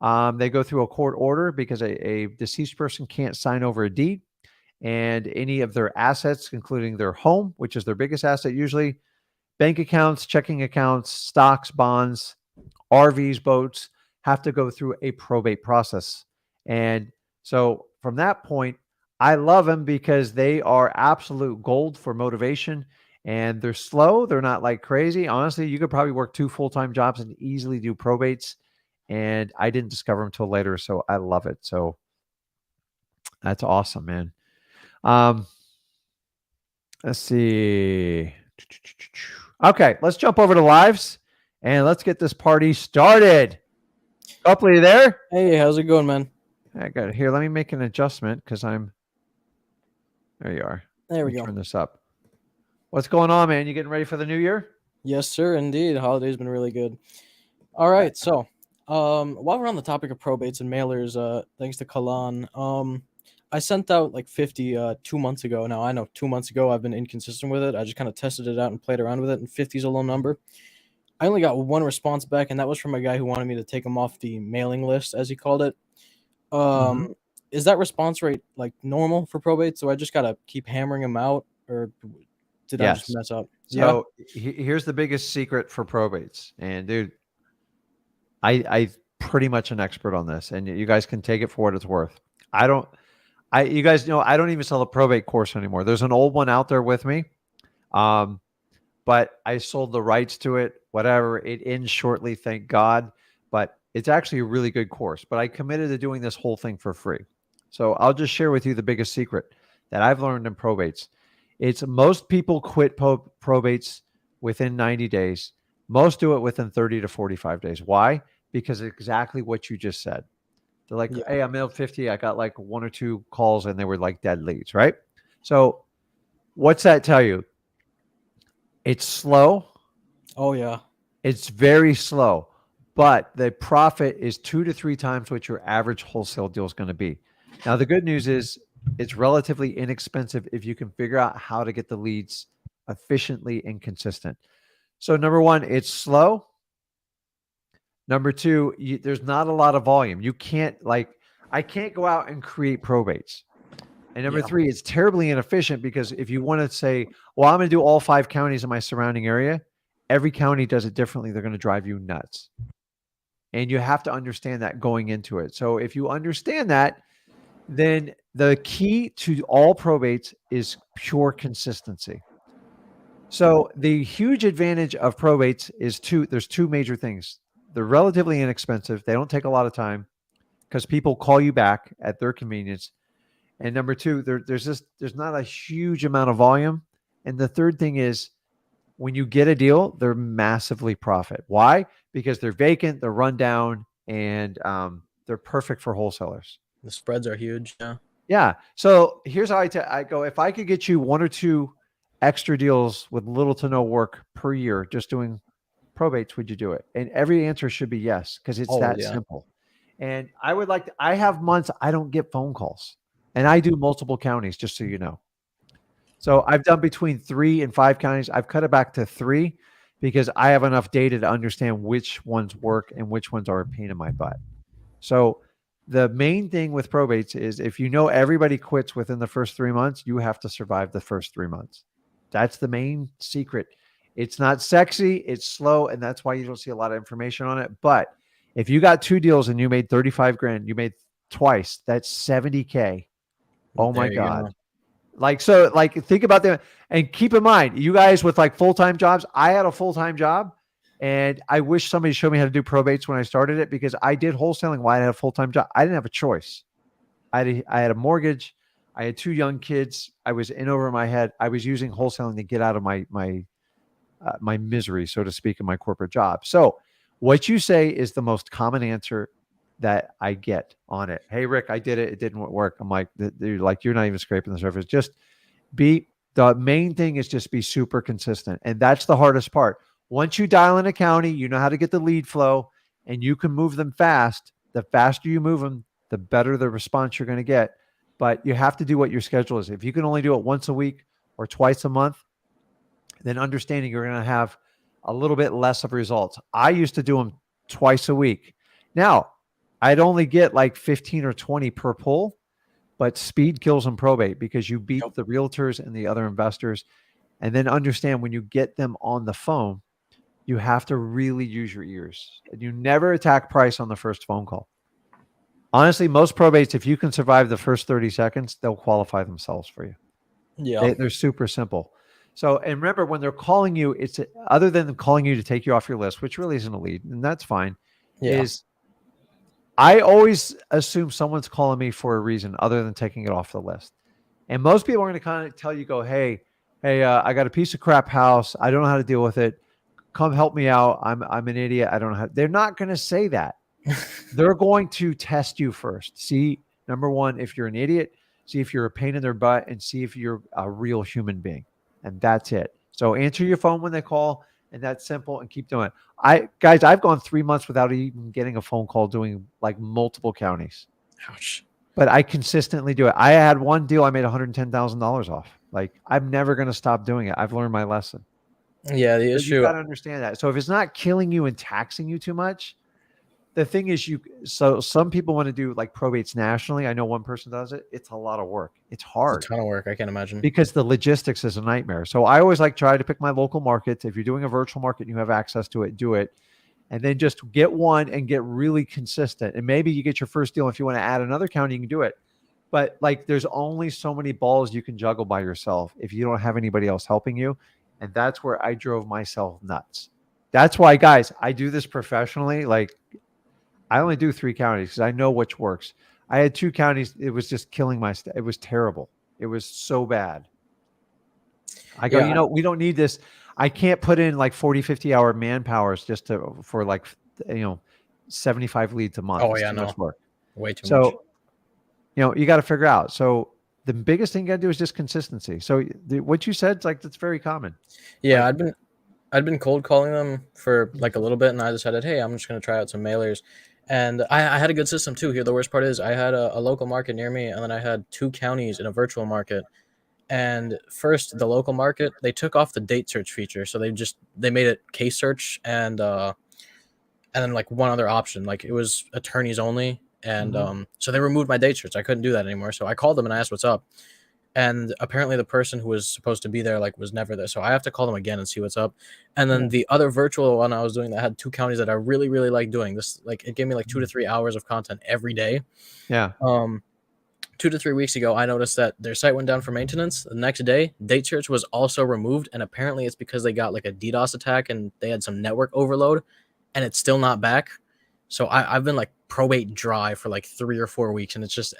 They go through a court order because a deceased person can't sign over a deed, and any of their assets, including their home, which is their biggest asset usually, bank accounts, checking accounts, stocks, bonds, RVs, boats, have to go through a probate process. And so from that point, I love them because they are absolute gold for motivation, and they're slow. They're not like crazy. Honestly, you could probably work 2 full-time jobs and easily do probates. And I didn't discover them until later. So I love it. So that's awesome, man. Let's see. Okay, let's jump over to lives and let's get this party started. Copley, you there? Hey, how's it going, man? I got it here. Let me make an adjustment because there you are. There we go. Turn this up. What's going on, man? You getting ready for the new year? Yes, sir, indeed. The holiday's been really good. All right, so while we're on the topic of probates and mailers, thanks to Kalan, I sent out like 50 2 months ago. Now, I know 2 months ago I've been inconsistent with it. I just kind of tested it out and played around with it, and 50 is a low number. I only got one response back, and that was from a guy who wanted me to take him off the mailing list, as he called it. Is that response rate like normal for probate? So I just got to keep hammering him out, or did I just mess up? So here's the biggest secret for probates. And dude, I pretty much an expert on this, and you guys can take it for what it's worth. You guys know I don't even sell a probate course anymore. There's an old one out there with me. Um, but I sold the rights to it, whatever. It ends shortly, thank God. But it's actually a really good course. But I committed to doing this whole thing for free. So I'll just share with you the biggest secret that I've learned in probates. It's most people quit probates within 90 days. Most do it within 30 to 45 days. Why? Because exactly what you just said. They're like, hey, I'm in 50. I got like 1 or 2 calls and they were like dead leads, right? So what's that tell you? It's slow. Oh, yeah. It's very slow, but the profit is 2 to 3 times what your average wholesale deal is going to be. Now, the good news is it's relatively inexpensive if you can figure out how to get the leads efficiently and consistent. So number 1, it's slow. Number 2, there's not a lot of volume. You can't I can't go out and create probates. And number 3, it's terribly inefficient because if you want to say, well, I'm going to do all 5 counties in my surrounding area, every county does it differently. They're going to drive you nuts. And you have to understand that going into it. So if you understand that, then the key to all probates is pure consistency. So the huge advantage of probates is there's 2 major things. They're relatively inexpensive. They don't take a lot of time because people call you back at their convenience. And number 2, there's not a huge amount of volume. And the third thing is when you get a deal, they're massively profit. Why? Because they're vacant, they're run down, and they're perfect for wholesalers. The spreads are huge. Yeah. Yeah. So here's how I go. If I could get you 1 or 2 extra deals with little to no work per year, just doing probates, would you do it? And every answer should be yes, because it's that simple. And I have months I don't get phone calls. And I do multiple counties, just so you know. So I've done between 3 and 5 counties. I've cut it back to 3 because I have enough data to understand which ones work and which ones are a pain in my butt. So the main thing with probates is if you know everybody quits within the first 3 months, you have to survive the first 3 months. That's the main secret. It's not sexy, it's slow, and that's why you don't see a lot of information on it. But if you got 2 deals and you made 35 grand, you made twice, that's 70K. Oh my God. Think about that. And keep in mind, you guys with full-time jobs, I had a full-time job and I wish somebody showed me how to do probates when I started it because I did wholesaling while I had a full-time job. I didn't have a choice. I had a mortgage. I had 2 young kids. I was in over my head. I was using wholesaling to get out of my misery, so to speak, in my corporate job. So what you say is the most common answer that I get on it. Hey, Rick, I did it. It didn't work. I'm like, you're not even scraping the surface. The main thing is just be super consistent. And that's the hardest part. Once you dial in a county, you know how to get the lead flow and you can move them fast. The faster you move them, the better the response you're going to get. But you have to do what your schedule is. If you can only do it once a week or twice a month, then understanding you're going to have a little bit less of results. I used to do them twice a week. Now, I'd only get 15 or 20 per pull, but speed kills in probate because you beat the realtors and the other investors. And then understand when you get them on the phone, you have to really use your ears. And you never attack price on the first phone call. Honestly, most probates, if you can survive the first 30 seconds, they'll qualify themselves for you. Yeah. They're super simple. So, and remember, when they're calling you, it's other than calling you to take you off your list, which really isn't a lead, and that's fine, is I always assume someone's calling me for a reason other than taking it off the list. And most people are going to kind of tell you, hey, I got a piece of crap house. I don't know how to deal with it. Come help me out. I'm an idiot. I don't know how. They're not going to say that. They're going to test you first. See, number 1, if you're an idiot, see if you're a pain in their butt, and see if you're a real human being. And that's it. So answer your phone when they call, and that's simple, and keep doing it. I've gone 3 months without even getting a phone call doing multiple counties. Ouch. But I consistently do it. I had one deal I made $110,000 off. I'm never going to stop doing it. I've learned my lesson. Yeah, the issue. You got to understand that. So if it's not killing you and taxing you too much, the thing is so some people want to do like probates nationally. I know one person does it. It's a lot of work. It's It's a hard ton of work. I can't imagine. because the logistics is a nightmare. So I always like try to pick my local markets. If you're doing a virtual market and you have access to it, do it. And then just get one and get really consistent. And maybe you get your first deal. If you want to add another county, you can do it. But like there's only so many balls you can juggle by yourself if you don't have anybody else helping you. And that's where I drove myself nuts. That's why, guys, I do this professionally. Like I only do 3 counties because I know which works. I had 2 counties. It was just killing my it was terrible. It was so bad. I go, Yeah. we don't need this. I can't put in like 40, 50 hour manpowers just for like, 75 leads a month. Oh It's yeah, too no, much work. way too much. So, you got to figure out. So the biggest thing you got to do is just consistency. So what you said, like, that's very common. Yeah, Like, I'd been cold calling them for like a little bit, and I decided, hey, I'm just gonna try out some mailers. And I had a good system too. Here, the worst part is I had a local market near me, and then I had 2 counties in a virtual market. And first, the local market, they took off the date search feature, so they made it case search and then like one other option, like it was attorneys only, and so they removed my date search. I couldn't do that anymore, so I called them and I asked what's up, and apparently the person who was supposed to be there like was never there, so I have to call them again and see what's up. And then the other virtual one I was doing that had 2 counties that I really really like doing this, like it gave me like 2 to 3 hours of content every day. yeah. 2 to 3 weeks ago, I noticed that their site went down for maintenance. The next day, date search was also removed, and apparently it's because they got like a DDoS attack and they had some network overload, and it's still not back. So I've been like probate dry for like 3 or 4 weeks, and it's just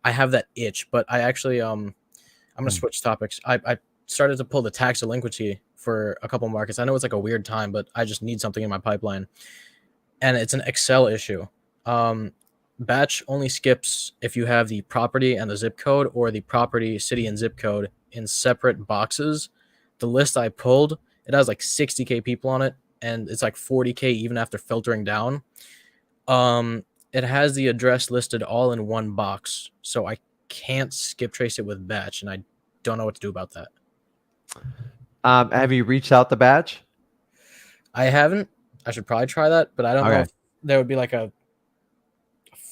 I have that itch. But I actually I'm gonna switch topics. I started to pull the tax delinquency for a couple markets. I know it's like a weird time, but I just need something in my pipeline, and it's an Excel issue. Batch only skips if you have the property and the zip code, or the property, city, and zip code in separate boxes. The list I pulled, it has like 60K people on it, and it's like 40K even after filtering down. It has the address listed all in one box, so I can't skip trace it with batch, and I don't know what to do about that. Have you reached out the batch? I haven't. I should probably try that, but I don't know if there would be like a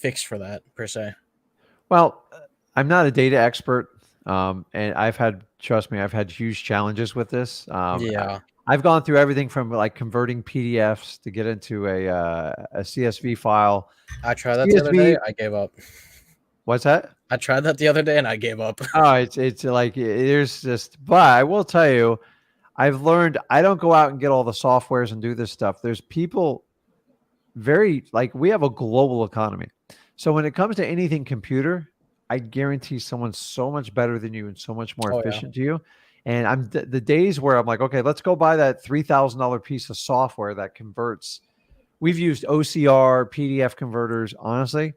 fix for that per se. Well, I'm not a data expert, and trust me, I've had huge challenges with this. Yeah, I've gone through everything from like converting PDFs to get into a CSV file. I tried that the other day. I gave up. What's that? I tried that the other day and I gave up. Oh, it's like there's just. But I will tell you, I've learned I don't go out and get all the softwares and do this stuff. There's people we have a global economy. So when it comes to anything computer, I guarantee someone's so much better than you and so much more efficient to you. And the days where I'm like, okay, let's go buy that $3,000 piece of software that converts. We've used OCR, PDF converters. Honestly,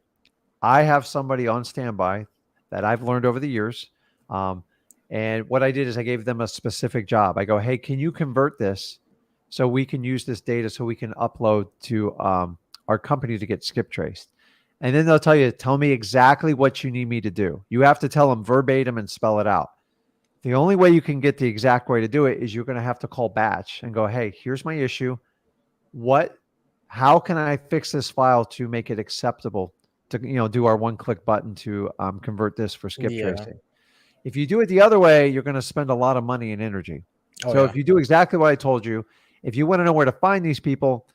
I have somebody on standby that I've learned over the years. And what I did is I gave them a specific job. I go, hey, can you convert this so we can use this data so we can upload to our company to get skip traced? And then they'll tell me exactly what you need me to do. You have to tell them verbatim and spell it out. The only way you can get the exact way to do it is you're going to have to call batch and go, hey, here's my issue. How can I fix this file to make it acceptable to, do our one-click button to convert this for skip tracing? If you do it the other way, you're going to spend a lot of money and energy. If you do exactly what I told you, if you want to know where to find these people,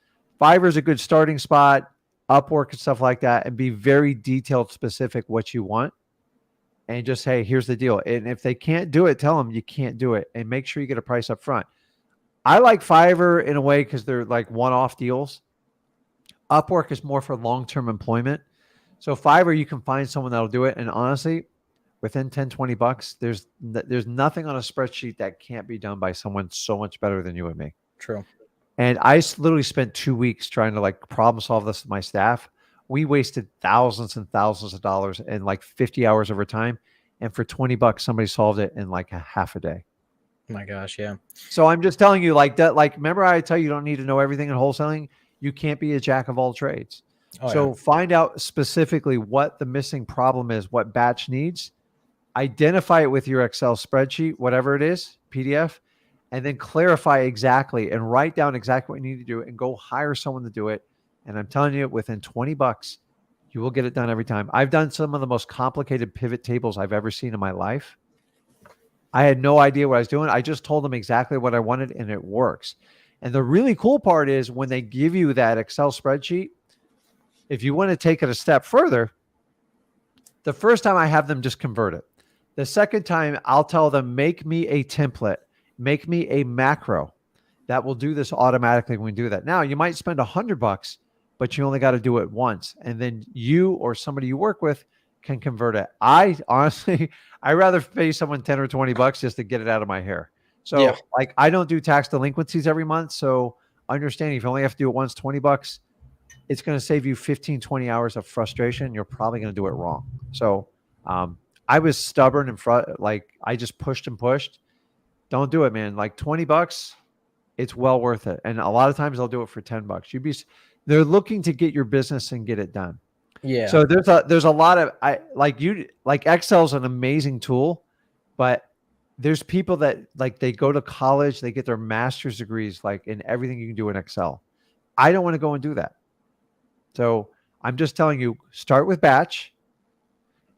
Fiverr is a good starting spot, Upwork and stuff like that, and be very detailed, specific what you want. And just say, here's the deal. And if they can't do it, tell them you can't do it, and make sure you get a price up front. I like Fiverr in a way because they're like one-off deals. Upwork is more for long-term employment. So Fiverr, you can find someone that'll do it. And honestly, within 10, 20 bucks, there's nothing on a spreadsheet that can't be done by someone so much better than you and me. True. And I literally spent 2 weeks trying to like problem solve this with my staff. We wasted thousands and thousands of dollars and like 50 hours over time. And for 20 bucks, somebody solved it in like a half a day. My gosh, yeah. So I'm just telling you like that. Like, remember I tell you, you don't need to know everything in wholesaling. You can't be a jack of all trades. Find out specifically what the missing problem is, what batch needs, identify it with your Excel spreadsheet, whatever it is, PDF, and then clarify exactly and write down exactly what you need to do and go hire someone to do it. And I'm telling you, within $20, you will get it done every time. I've done some of the most complicated pivot tables I've ever seen in my life. I had no idea what I was doing. I just told them exactly what I wanted and it works. And the really cool part is when they give you that Excel spreadsheet, if you want to take it a step further, the first time I have them just convert it. The second time I'll tell them, make me a template, make me a macro that will do this automatically when we do that. Now you might spend $100, but you only got to do it once. And then you or somebody you work with can convert it. I honestly, I rather pay someone 10 or $20 just to get it out of my hair. So like I don't do tax delinquencies every month. So understanding if you only have to do it once, $20, it's going to save you 15, 20 hours of frustration. You're probably going to do it wrong. So I was stubborn and like I just pushed and pushed. Don't do it, man. Like $20, it's well worth it. And a lot of times they'll do it for $10. They're looking to get your business and get it done. Yeah. So there's a lot of like Excel's an amazing tool, but there's people that like they go to college, they get their master's degrees like in everything you can do in Excel. I don't want to go and do that. So I'm just telling you, start with batch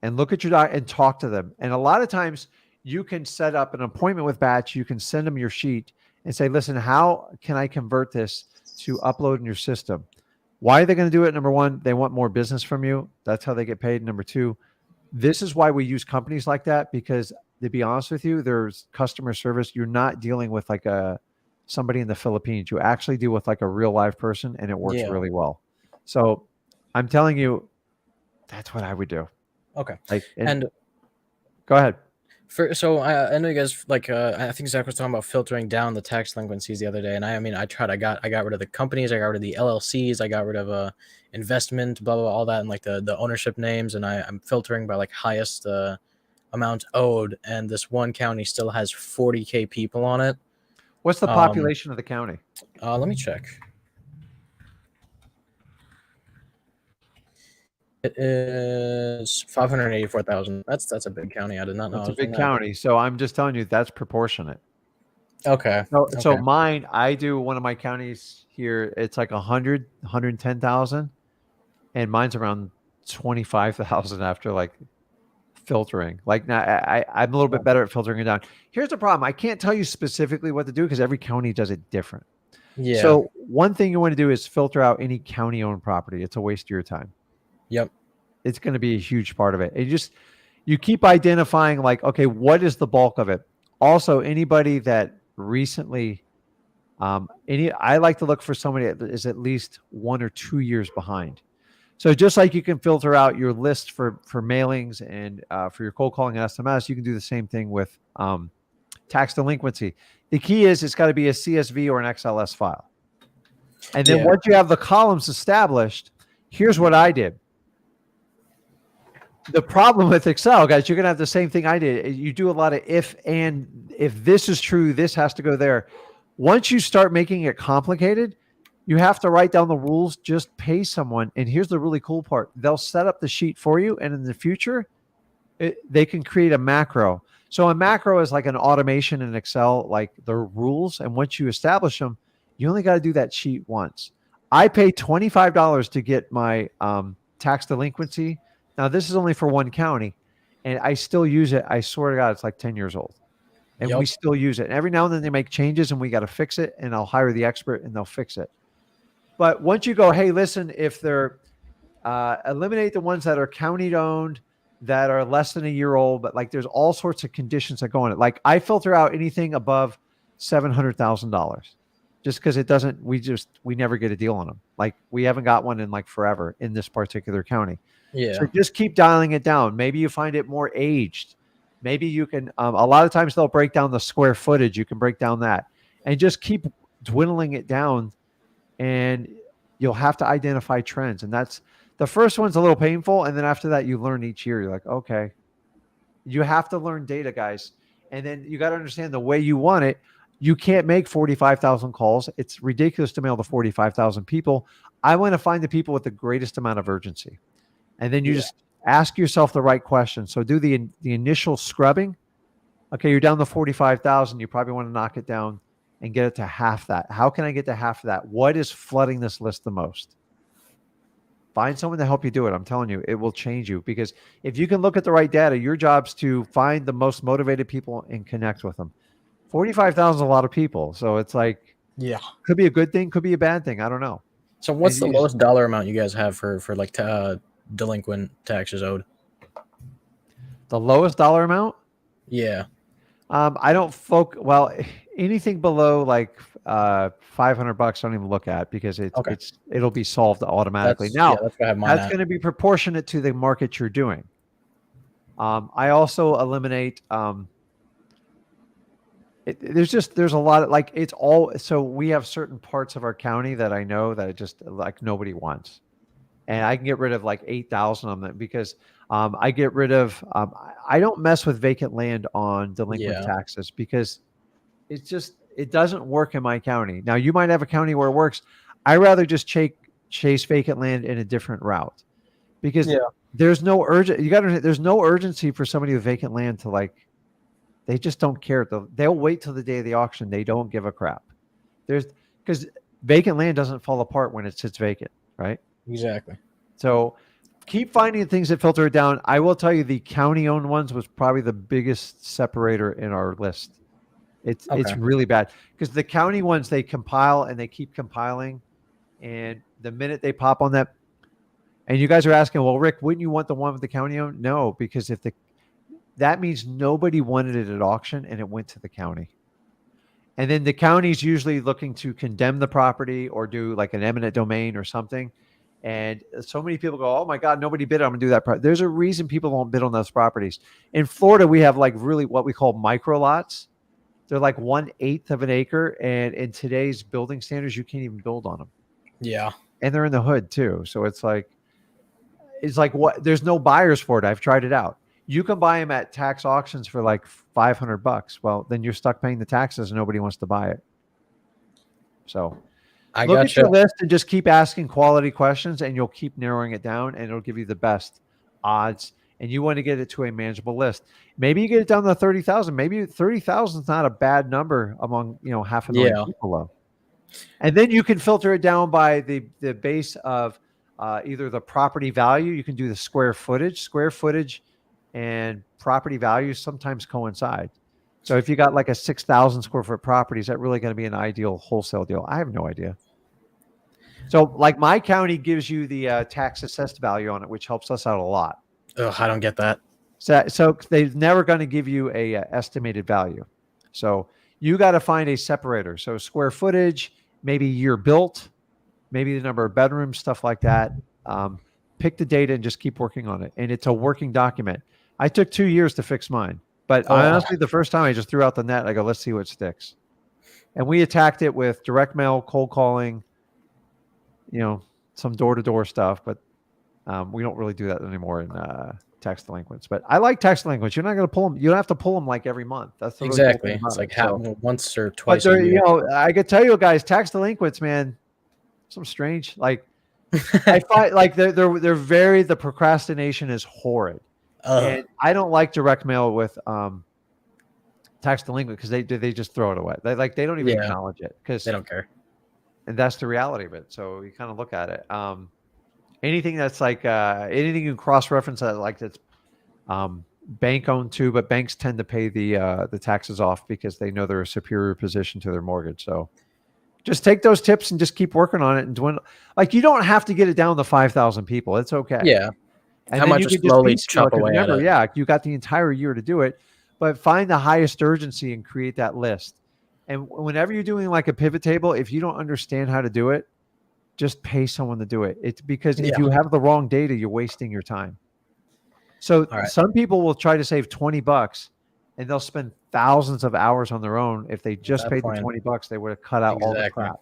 and look at your doc and talk to them. And a lot of times you can set up an appointment with batch. You can send them your sheet and say, listen, how can I convert this to upload in your system? Why are they going to do it? Number one, they want more business from you. That's how they get paid. Number two, this is why we use companies like that, because to be honest with you, there's customer service. You're not dealing with like somebody in the Philippines. You actually deal with like a real live person, and it works really well. So I'm telling you, that's what I would do. Okay. And go ahead. So I know you guys like I think Zach was talking about filtering down the tax delinquencies the other day, and I mean I got rid of the companies, I got rid of the LLCs, I got rid of investment, blah blah, all that, and like the ownership names, and I'm filtering by like highest amount owed, and this one county still has 40K people on it. What's the population of the county? Let me check. It is 584,000. That's a big county. I did not know. It's a big county. So I'm just telling you that's proportionate. Okay. So mine, I do one of my counties here. It's like 110,000, and mine's around 25,000 after like filtering. Like now, I'm a little bit better at filtering it down. Here's the problem: I can't tell you specifically what to do because every county does it different. Yeah. So one thing you want to do is filter out any county-owned property. It's a waste of your time. Yep. It's going to be a huge part of it. You keep identifying like, okay, what is the bulk of it? Also, anybody that recently, I like to look for somebody that is at least 1 or 2 years behind. So just like you can filter out your list for mailings and for your cold calling and SMS, you can do the same thing with tax delinquency. The key is it's got to be a CSV or an XLS file. And then once you have the columns established, here's what I did. The problem with Excel, guys, you're going to have the same thing I did. You do a lot of if this is true, this has to go there. Once you start making it complicated, you have to write down the rules, just pay someone. And here's the really cool part. They'll set up the sheet for you. And in the future, they can create a macro. So a macro is like an automation in Excel, like the rules. And once you establish them, you only got to do that sheet once. I pay $25 to get my tax delinquency. Now, this is only for one county, and I still use it. I swear to God, it's like 10 years old, and we still use it. And every now and then they make changes, and we got to fix it, and I'll hire the expert, and they'll fix it. But once you go, hey, listen, if they're eliminate the ones that are county-owned, that are less than a year old, but like there's all sorts of conditions that go in it. Like I filter out anything above $700,000 just because it doesn't, we never get a deal on them. Like we haven't got one in like forever in this particular county. Yeah. So just keep dialing it down. Maybe you find it more aged. Maybe you can, a lot of times they'll break down the square footage. You can break down that and just keep dwindling it down, and you'll have to identify trends. And that's the first one's a little painful. And then after that, you learn each year. You're like, okay, you have to learn data, guys. And then you got to understand the way you want it. You can't make 45,000 calls. It's ridiculous to mail to 45,000 people. I want to find the people with the greatest amount of urgency. And then you just ask yourself the right question. So do the initial scrubbing. Okay, you're down to 45,000. You probably want to knock it down and get it to half that. How can I get to half of that? What is flooding this list the most? Find someone to help you do it. I'm telling you, it will change you, because if you can look at the right data, your job's to find the most motivated people and connect with them. 45,000 is a lot of people. So it's like, Yeah. could be a good thing, could be a bad thing. I don't know. So And what's the you just- lowest dollar amount you guys have for like delinquent taxes owed? the lowest dollar amount? Yeah. I don't well, anything below like $500, don't even look at, because Okay. it'll be solved automatically. That's Now, that's what I have mine that's at. going to be proportionate to the market you're doing. I also eliminate there's a lot of like, it's all, so we have certain parts of our county that I know that it just like nobody wants. And I can get rid of like 8,000 on that, because I get rid of I don't mess with vacant land on delinquent Yeah. taxes, because it doesn't work in my county. Now you might have a county where it works. I rather just chase vacant land in a different route, because Yeah. there's no there's no urgency for somebody with vacant land to like, they just don't care. They'll wait till the day of the auction. They don't give a crap. Because vacant land doesn't fall apart when it sits vacant, right? Exactly. So keep finding things that filter it down. I will tell you, the county-owned ones was probably the biggest separator in our list. It's really bad, because the county ones, they compile and they keep compiling, and the minute they pop on that, and you guys are asking, well, Rick, wouldn't you want the one with the county-owned? No, because that means nobody wanted it at auction and it went to the county. And then the county's usually looking to condemn the property or do like an eminent domain or something. And so many people go, oh my God, nobody bid. I'm going to do that. There's a reason people don't bid on those properties. In Florida, we have like really what we call micro lots. They're like 1/8 of an acre. And in today's building standards, you can't even build on them. Yeah. And they're in the hood too. So it's like what, there's no buyers for it. I've tried it out. You can buy them at tax auctions for like $500. Well, then you're stuck paying the taxes and nobody wants to buy it. So look at your list and just keep asking quality questions, and you'll keep narrowing it down, and it'll give you the best odds. And you want to get it to a manageable list. Maybe you get it down to 30,000. Maybe 30,000 is not a bad number among, 500,000 people though. And then you can filter it down by the base of either the property value. You can do the square footage. Square footage and property values sometimes coincide. So if you got like a 6,000 square foot property, is that really going to be an ideal wholesale deal? I have no idea. So like my county gives you the tax assessed value on it, which helps us out a lot. Ugh, I don't get that. So they're never going to give you a estimated value. So you got to find a separator. So square footage, maybe year built, maybe the number of bedrooms, stuff like that. Pick the data and just keep working on it. And it's a working document. I took 2 years to fix mine. But honestly, the first time I just threw out the net, I go, let's see what sticks. And we attacked it with direct mail, cold calling, some door-to-door stuff. But we don't really do that anymore in tax delinquents. But I like tax delinquents. You're not going to pull them. You don't have to pull them like every month. That's the really cool thing about It's like it. once or twice But a year. I could tell you guys, tax delinquents, man, some strange, like, I find like they're very, the procrastination is horrid. And I don't like direct mail with tax delinquent, because they just throw it away. They don't even acknowledge it, because they don't care. And that's the reality of it. So you kind of look at it. Anything that's like anything you can cross-reference that, like, that's bank owned too, but banks tend to pay the taxes off because they know they're a superior position to their mortgage. So just take those tips and just keep working on it and dwindle. Like, you don't have to get it down to 5,000 people. It's okay. Yeah. And how much just slowly chop away at it. Yeah, you got the entire year to do it, but find the highest urgency and create that list. And whenever you're doing like a pivot table, if you don't understand how to do it, just pay someone to do it. It's because if you have the wrong data, you're wasting your time. So some people will try to save $20 and they'll spend thousands of hours on their own. If they just paid the $20, they would have cut out all the crap.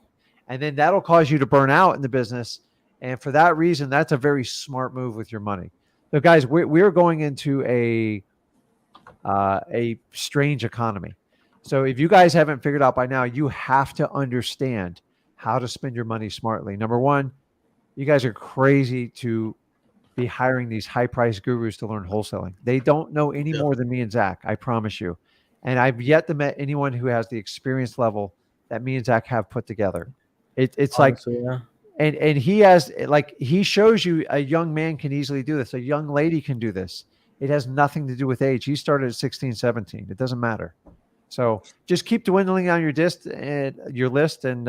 And then that'll cause you to burn out in the business. And for that reason, that's a very smart move with your money. So guys, we're going into a strange economy. So if you guys haven't figured out by now, you have to understand how to spend your money smartly. Number one, you guys are crazy to be hiring these high-priced gurus to learn wholesaling. They don't know any more than me and Zach, I promise you. And I've yet to met anyone who has the experience level that me and Zach have put together. It's honestly, like, And he has, like, he shows you a young man can easily do this. A young lady can do this. It has nothing to do with age. He started at 16, 17. It doesn't matter. So just keep dwindling down your list, and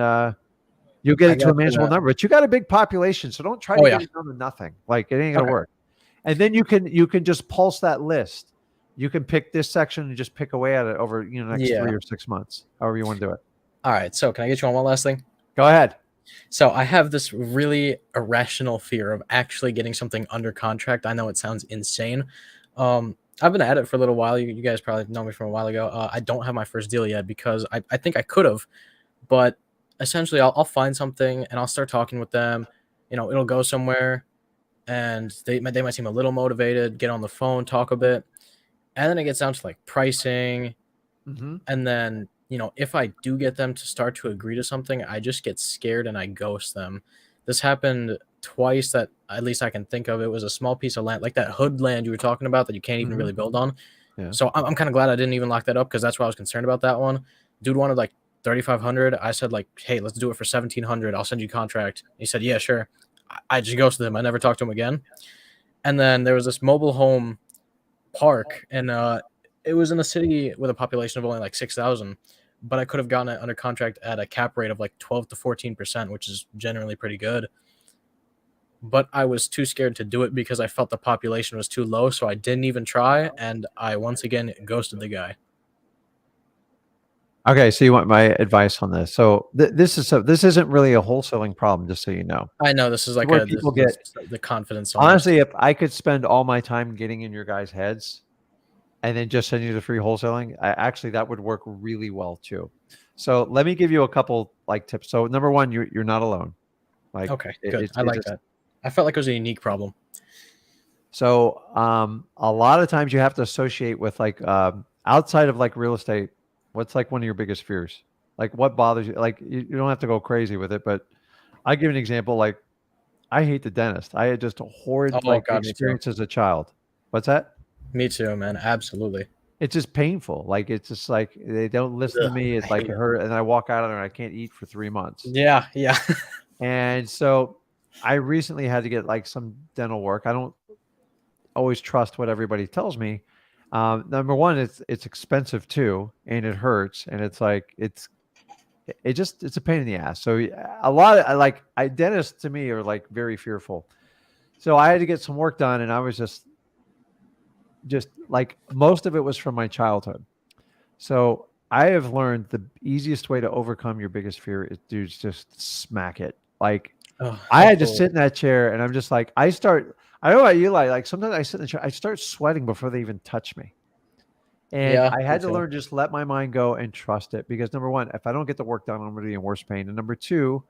you'll get I it to a got manageable you. number. But you got a big population, so don't try Oh to yeah. get it down to nothing. Like, it ain't gonna Okay. work. And then you can just pulse that list. You can pick this section and just pick away at it over the next 3 Yeah. or 6 months, however you want to do it. All right. So can I get you on one last thing? Go ahead. So I have this really irrational fear of actually getting something under contract. I know it sounds insane. I've been at it for a little while. You guys probably know me from a while ago. I don't have my first deal yet because I think I could have, but essentially I'll find something and I'll start talking with them. It'll go somewhere, and they might seem a little motivated, get on the phone, talk a bit, and then it gets down to like pricing. Mm-hmm. And then, if I do get them to start to agree to something, I just get scared and I ghost them. This happened twice that at least I can think of. It was a small piece of land, like that hood land you were talking about that you can't even Mhm. really build on. Yeah. So I'm kind of glad I didn't even lock that up, because that's why I was concerned about that one. Dude wanted like 3,500. I said like, hey, let's do it for 1,700. I'll send you a contract. He said, yeah, sure. I just ghosted him. I never talked to him again. And then there was this mobile home park, and it was in a city with a population of only like 6,000, but I could have gotten it under contract at a cap rate of like 12 to 14%, which is generally pretty good. But I was too scared to do it because I felt the population was too low, so I didn't even try, and I once again ghosted the guy. Okay, so you want my advice on this? So this isn't really a wholesaling problem, just so you know. I know this is like Where people get the confidence. Almost. Honestly, if I could spend all my time getting in your guys' heads, and then just send you the free wholesaling, that would work really well too. So let me give you a couple like tips. So number one, you're not alone. Like, okay, good. I like that. I felt like it was a unique problem. So a lot of times you have to associate with like outside of like real estate. What's like one of your biggest fears? Like, what bothers you? Like, you don't have to go crazy with it, but I give an example. Like, I hate the dentist. I had just a horrid experience as a child. What's that? Me too, man. Absolutely. It's just painful. Like, it's just like they don't listen to me. It's like it hurt, and I walk out of there and I can't eat for 3 months. Yeah. And so I recently had to get like some dental work. I don't always trust what everybody tells me. Number one, it's expensive too, and it hurts, and it's like it's a pain in the ass. So a lot of dentists to me are like very fearful. So I had to get some work done, and I was just like, most of it was from my childhood. So I have learned the easiest way to overcome your biggest fear is to just smack it. Like, I had to sit in that chair, and I'm just like, I don't know about you, like sometimes I sit in the chair, I start sweating before they even touch me. And I had to learn just let my mind go and trust it, because number one, if I don't get the work done, I'm going to be in worse pain. And number two,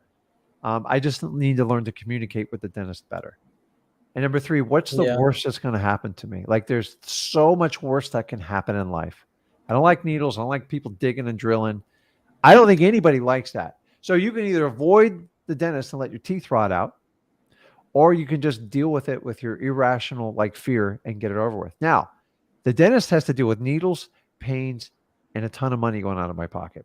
I just need to learn to communicate with the dentist better. And number three, what's the worst that's going to happen to me? Like, there's so much worse that can happen in life. I don't like needles. I don't like people digging and drilling. I don't think anybody likes that. So you can either avoid the dentist and let your teeth rot out, or you can just deal with it with your irrational like fear and get it over with. Now, the dentist has to deal with needles, pains, and a ton of money going out of my pocket.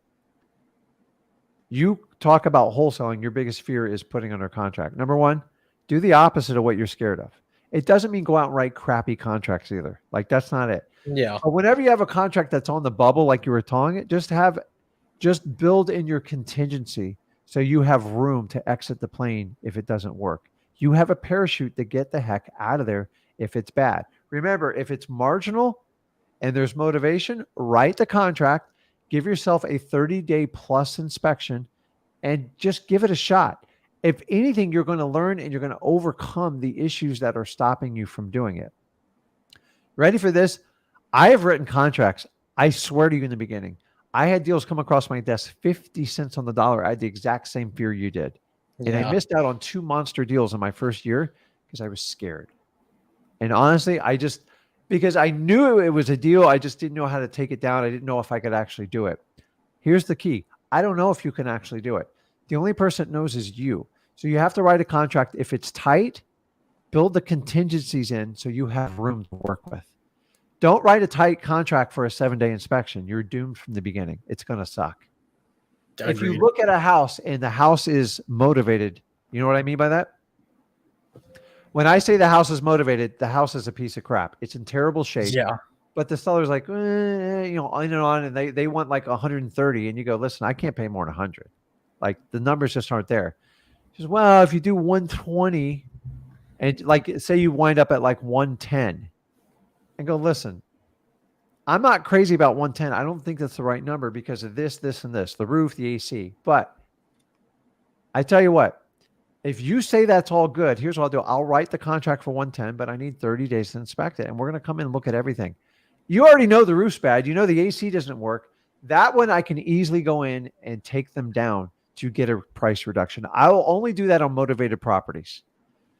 You talk about wholesaling, your biggest fear is putting under contract. Number one, do the opposite of what you're scared of. It doesn't mean go out and write crappy contracts either. Like, that's not it. Yeah. But whenever you have a contract that's on the bubble, like you were telling it, just build in your contingency so you have room to exit the plane if it doesn't work. You have a parachute to get the heck out of there if it's bad. Remember, if it's marginal and there's motivation, write the contract, give yourself a 30-day plus inspection, and just give it a shot. If anything, you're going to learn and you're going to overcome the issues that are stopping you from doing it. Ready for this? I have written contracts. I swear to you, in the beginning, I had deals come across my desk 50 cents on the dollar. I had the exact same fear you did. And I missed out on 2 monster deals in my first year because I was scared. And honestly, because I knew it was a deal, I just didn't know how to take it down. I didn't know if I could actually do it. Here's the key. I don't know if you can actually do it. The only person that knows is you. So you have to write a contract. If it's tight, build the contingencies in so you have room to work with. Don't write a tight contract for a 7-day inspection. You're doomed from the beginning. It's going to suck. If you look at a house and the house is motivated You know what I mean by that? When I say the house is motivated, the house is a piece of crap. It's in terrible shape. Yeah. But the seller's like, on and on, and they want like 130, and you go, listen, I can't pay more than 100. Like the numbers just aren't there. She says, well, if you do 120, and like say you wind up at like 110, and go, listen, I'm not crazy about 110. I don't think that's the right number because of this, this, and this, the roof, the AC. But I tell you what, if you say that's all good, here's what I'll do. I'll write the contract for 110, but I need 30 days to inspect it. And we're going to come in and look at everything. You already know the roof's bad. You know the AC doesn't work. That one I can easily go in and take them down to get a price reduction. I will only do that on motivated properties.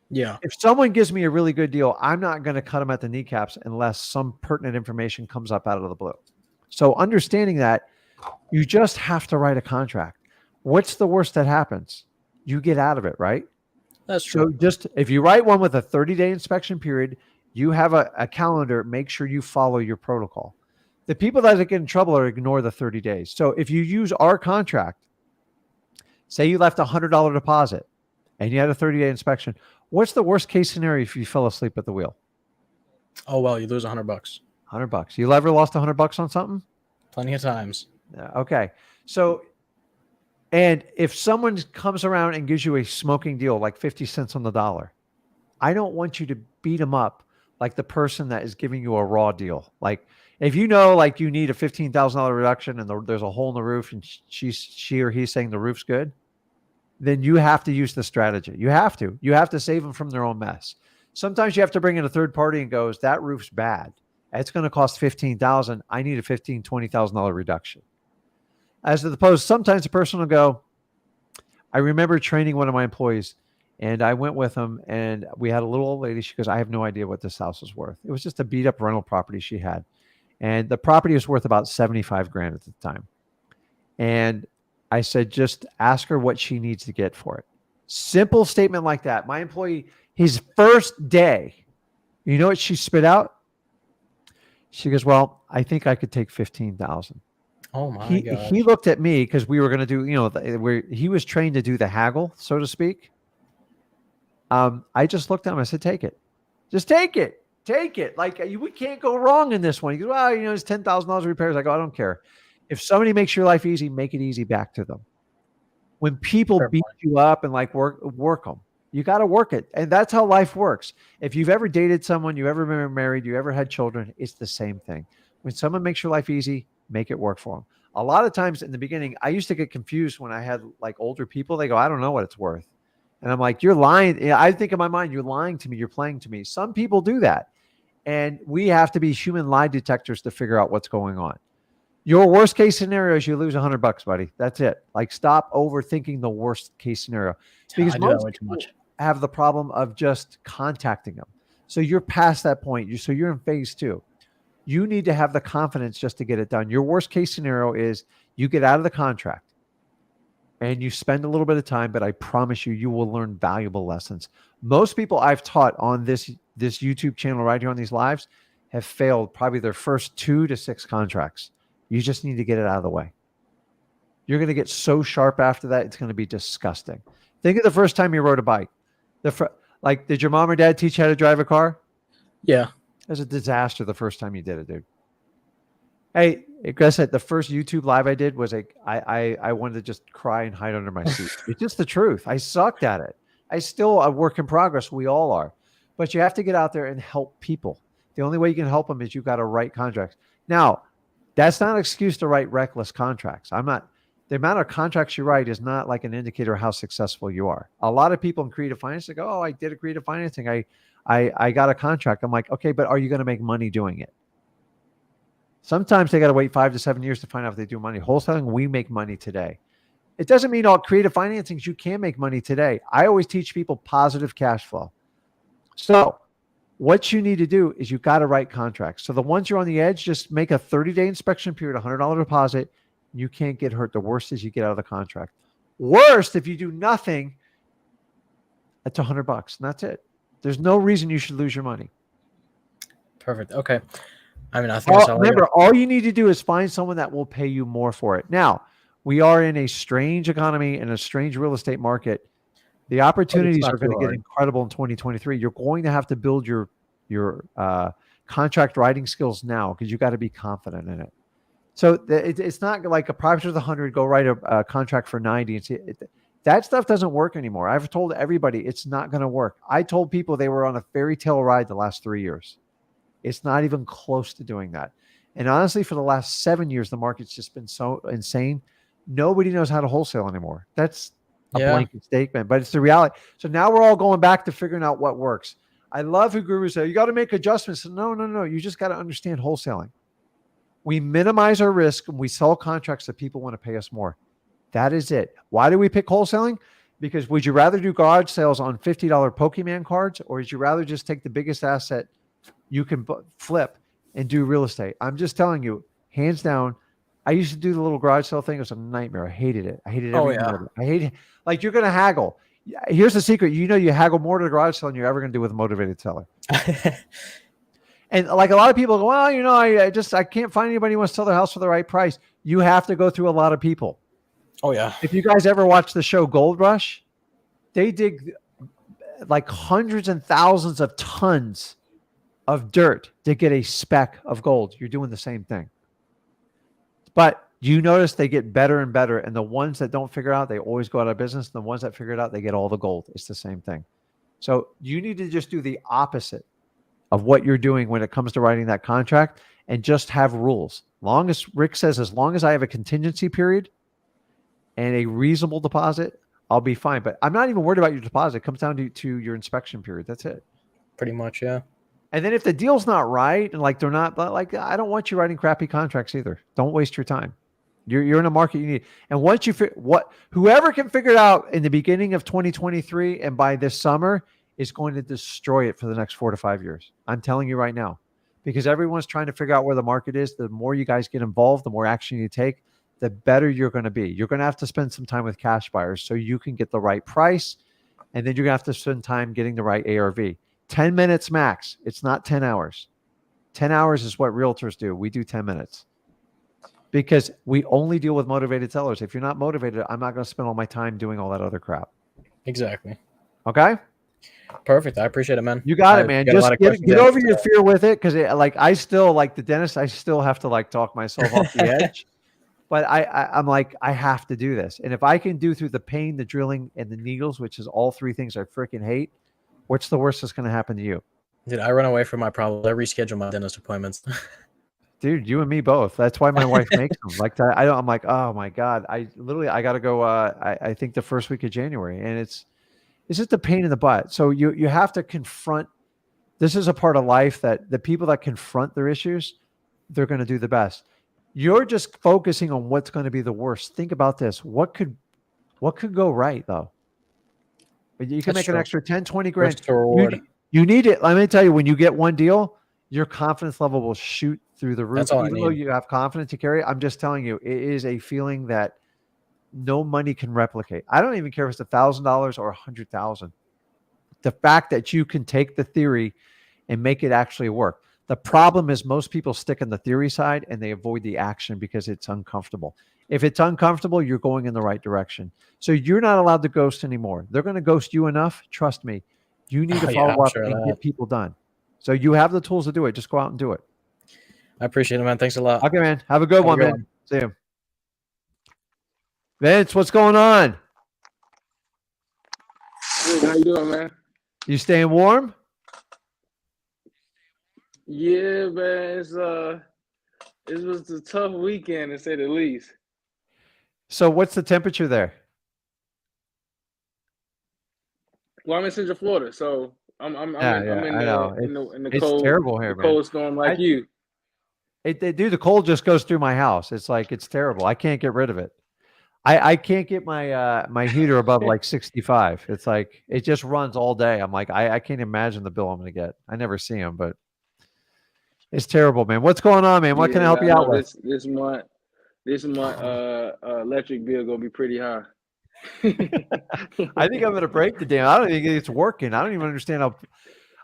Yeah. If someone gives me a really good deal, I'm not going to cut them at the kneecaps unless some pertinent information comes up out of the blue. So understanding that, you just have to write a contract. What's the worst that happens? You get out of it, right? That's true. So just if you write one with a 30-day inspection period, you have a calendar, make sure you follow your protocol. The people that get in trouble are ignore the 30 days. So if you use our contract, say you left $100 deposit and you had a 30-day inspection, what's the worst case scenario if you fell asleep at the wheel? Oh, well, you lose $100. $100. You ever lost $100 on something? Plenty of times. Okay. So, and if someone comes around and gives you a smoking deal, like 50 cents on the dollar, I don't want you to beat them up like the person that is giving you a raw deal. Like if you know, like you need a $15,000 reduction and there's a hole in the roof and she or he's saying the roof's good, then you have to use the strategy. You have to save them from their own mess. Sometimes you have to bring in a third party and goes, that roof's bad. It's going to cost $15,000. I need a $15,000, $20,000 reduction. As opposed, sometimes the person will go, I remember training one of my employees and I went with him and we had a little old lady. She goes, I have no idea what this house is worth. It was just a beat up rental property she had. And the property was worth about 75 grand at the time. And I said, just ask her what she needs to get for it. Simple statement like that. My employee, his first day, you know what she spit out? She goes, well, I think I could take 15,000. Oh my God. He looked at me because we were going to do, where he was trained to do the haggle, so to speak. I just looked at him. I said, take it. Just take it. Take it. Like we can't go wrong in this one. He goes, well, it's $10,000 repairs. I go, I don't care. If somebody makes your life easy, make it easy back to them. When people beat you up and like work them, you got to work it. And that's how life works. If you've ever dated someone, you ever been married, you ever had children, it's the same thing. When someone makes your life easy, make it work for them. A lot of times in the beginning, I used to get confused when I had like older people. They go, I don't know what it's worth. And I'm like, you're lying. I think in my mind, you're lying to me. You're playing to me. Some people do that. And we have to be human lie detectors to figure out what's going on. Your worst case scenario is you lose $100, buddy. That's it. Like stop overthinking the worst case scenario. Because most people have the problem of just contacting them. So you're past that point. So you're in phase 2. You need to have the confidence just to get it done. Your worst case scenario is you get out of the contract and you spend a little bit of time, but I promise you, you will learn valuable lessons. Most people I've taught on this YouTube channel right here on these lives have failed probably their first 2 to 6 contracts. You just need to get it out of the way. You're going to get so sharp after that. It's going to be disgusting. Think of the first time you rode a bike. Did your mom or dad teach you how to drive a car? Yeah. It was a disaster the first time you did it, dude. Hey, like I said, the first YouTube live I did was I wanted to just cry and hide under my seat. It's just the truth. I sucked at it. I still a work in progress. We all are. But you have to get out there and help people. The only way you can help them is you got to write contracts. Now, that's not an excuse to write reckless contracts. The amount of contracts you write is not like an indicator of how successful you are. A lot of people in creative finance, they go, oh, I did a creative financing. I got a contract. I'm like, okay, but are you going to make money doing it? Sometimes they got to wait 5 to 7 years to find out if they do money. Wholesaling, we make money today. It doesn't mean all creative financings, you can make money today. I always teach people positive cash flow. So what you need to do is you got to write contracts. So the ones you're on the edge, just make a 30-day inspection period, $100 deposit. You can't get hurt. The worst is you get out of the contract. Worst, if you do nothing, it's $100 and that's it. There's no reason you should lose your money. Perfect. Okay. I mean, I think remember, all you need to do is find someone that will pay you more for it. Now, we are in a strange economy and a strange real estate market. The But it's opportunities not are going too to get hard. incredible in 2023. You're going to have to build your contract writing skills now because you got to be confident in it. So it's not like a private with 100, go write a contract for 90 and see that stuff doesn't work anymore. I've told everybody it's not going to work. I told people they were on a fairy tale ride the last 3 years. It's not even close to doing that. And honestly, for the last 7 years, the market's just been so insane. Nobody knows how to wholesale anymore. That's a Yeah. blanket statement, but it's the reality. So now we're all going back to figuring out what works. I love who gurus say, you got to make adjustments. No. You just got to understand wholesaling. We minimize our risk and we sell contracts that people want to pay us more. That is it. Why do we pick wholesaling? Because would you rather do garage sales on $50 Pokemon cards, or would you rather just take the biggest asset you can flip and do real estate? I'm just telling you, hands down. I used to do the little garage sale thing. It was a nightmare. I hated it. I hated every minute of it. I hate it. Like, you're going to haggle. Here's the secret. You haggle more to the garage sale than you're ever going to do with a motivated seller. And like a lot of people go, well, I can't find anybody who wants to sell their house for the right price. You have to go through a lot of people. Oh yeah. If you guys ever watch the show Gold Rush, they dig like hundreds and thousands of tons of dirt to get a speck of gold. You're doing the same thing. But you notice they get better and better. And the ones that don't figure out, they always go out of business. The ones that figure it out, they get all the gold. It's the same thing. So you need to just do the opposite of what you're doing when it comes to writing that contract, and just have rules. Long as Rick says, as long as I have a contingency period and a reasonable deposit, I'll be fine. But I'm not even worried about your deposit. It comes down to your inspection period. That's it. Pretty much, yeah. And then if the deal's not right, and like they're not, like, I don't want you writing crappy contracts either. Don't waste your time. You're in a market you need. And once you whoever can figure it out in the beginning of 2023 and by this summer is going to destroy it for the next 4 to 5 years. I'm telling you right now, because everyone's trying to figure out where the market is. The more you guys get involved, the more action you take, the better you're going to be. You're going to have to spend some time with cash buyers so you can get the right price. And then you're going to have to spend time getting the right ARV. 10 minutes max. It's not 10 hours. 10 hours is what realtors do. We do 10 minutes because we only deal with motivated sellers. If you're not motivated, I'm not going to spend all my time doing all that other crap. Exactly. Okay. Perfect. I appreciate it, man. You got it, man. Just get over your fear with it. Cause I still, like the dentist, I still have to like talk myself off the edge, but I'm like, I have to do this. And if I can do through the pain, the drilling and the needles, which is all three things I freaking hate, what's the worst that's going to happen to you? Dude, I run away from my problems. I reschedule my dentist appointments. Dude, you and me both. That's why my wife makes them like that. I'm like, oh my God, I got to go. I think the first week of January, and it's just a pain in the butt. So you have to confront. This is a part of life that the people that confront their issues, they're going to do the best. You're just focusing on what's going to be the worst. Think about this. What could go right though? You can make an extra 10, 20 grand. You need it. Let me tell you, when you get one deal, your confidence level will shoot through the roof. Even though you have confidence to carry it, I'm just telling you, it is a feeling that no money can replicate. I don't even care if it's $1,000 or $100,000. The fact that you can take the theory and make it actually work. The problem is most people stick in the theory side and they avoid the action because it's uncomfortable. If it's uncomfortable, you're going in the right direction. So you're not allowed to ghost anymore. They're going to ghost you enough. Trust me. You need to follow up and get people done. So you have the tools to do it. Just go out and do it. I appreciate it, man. Thanks a lot. Okay, man. Have a good one, man. See you. Vince, what's going on? Good. How you doing, man? You staying warm? Yeah, man. It was a tough weekend to say the least. So what's the temperature there? Well, I'm in Central Florida, so I'm in the it's cold. Terrible here, the cold storm like you. Dude, the cold just goes through my house. It's like it's terrible. I can't get rid of it. I can't get my heater above like 65. It's like it just runs all day. I'm like I can't imagine the bill I'm going to get. I never see them, but it's terrible, man. What's going on, man? What can I help you out with? This month, electric bill gonna be pretty high. I think I'm gonna break the damn. I don't think it's working. I don't even understand how.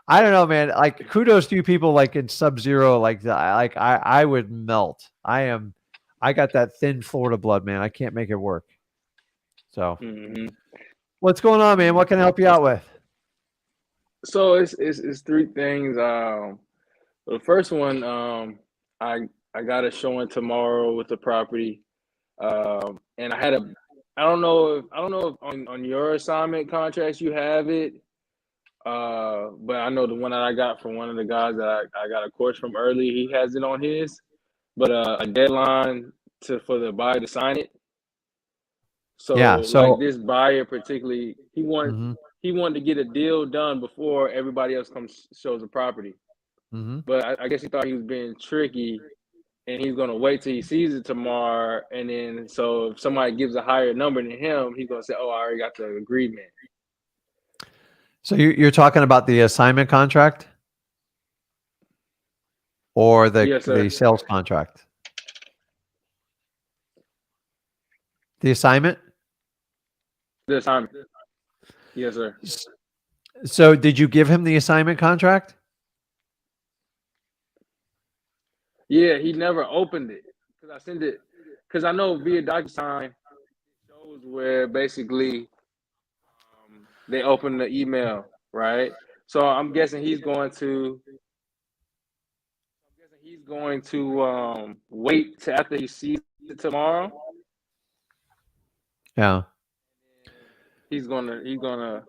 I don't know, man. Like kudos to you people like in Sub-Zero, like I would melt. I got that thin Florida blood, man. I can't make it work. So What's going on, man? What can I help you out with? So it's three things. The first one, I got a showing tomorrow with the property. And I don't know if on your assignment contracts you have it. But I know the one that I got from one of the guys that I got a course from early, he has it on his. But a deadline for the buyer to sign it. So Yeah. like So, this buyer particularly, mhm, he wanted to get a deal done before everybody else comes shows the property. mhm. But I guess he thought he was being tricky, and he's gonna wait till he sees it tomorrow, and then so if somebody gives a higher number than him, he's gonna say, "Oh, I already got the agreement." So you're talking about the assignment contract or Yes, the sir. sales contract? The assignment? This time, yes, sir. S- So did you give him the assignment contract? Yeah, he never opened it because I sent it because I know via DocuSign it shows where basically they open the email, right? So I'm guessing he's going to wait till after he sees it tomorrow. Yeah. He's gonna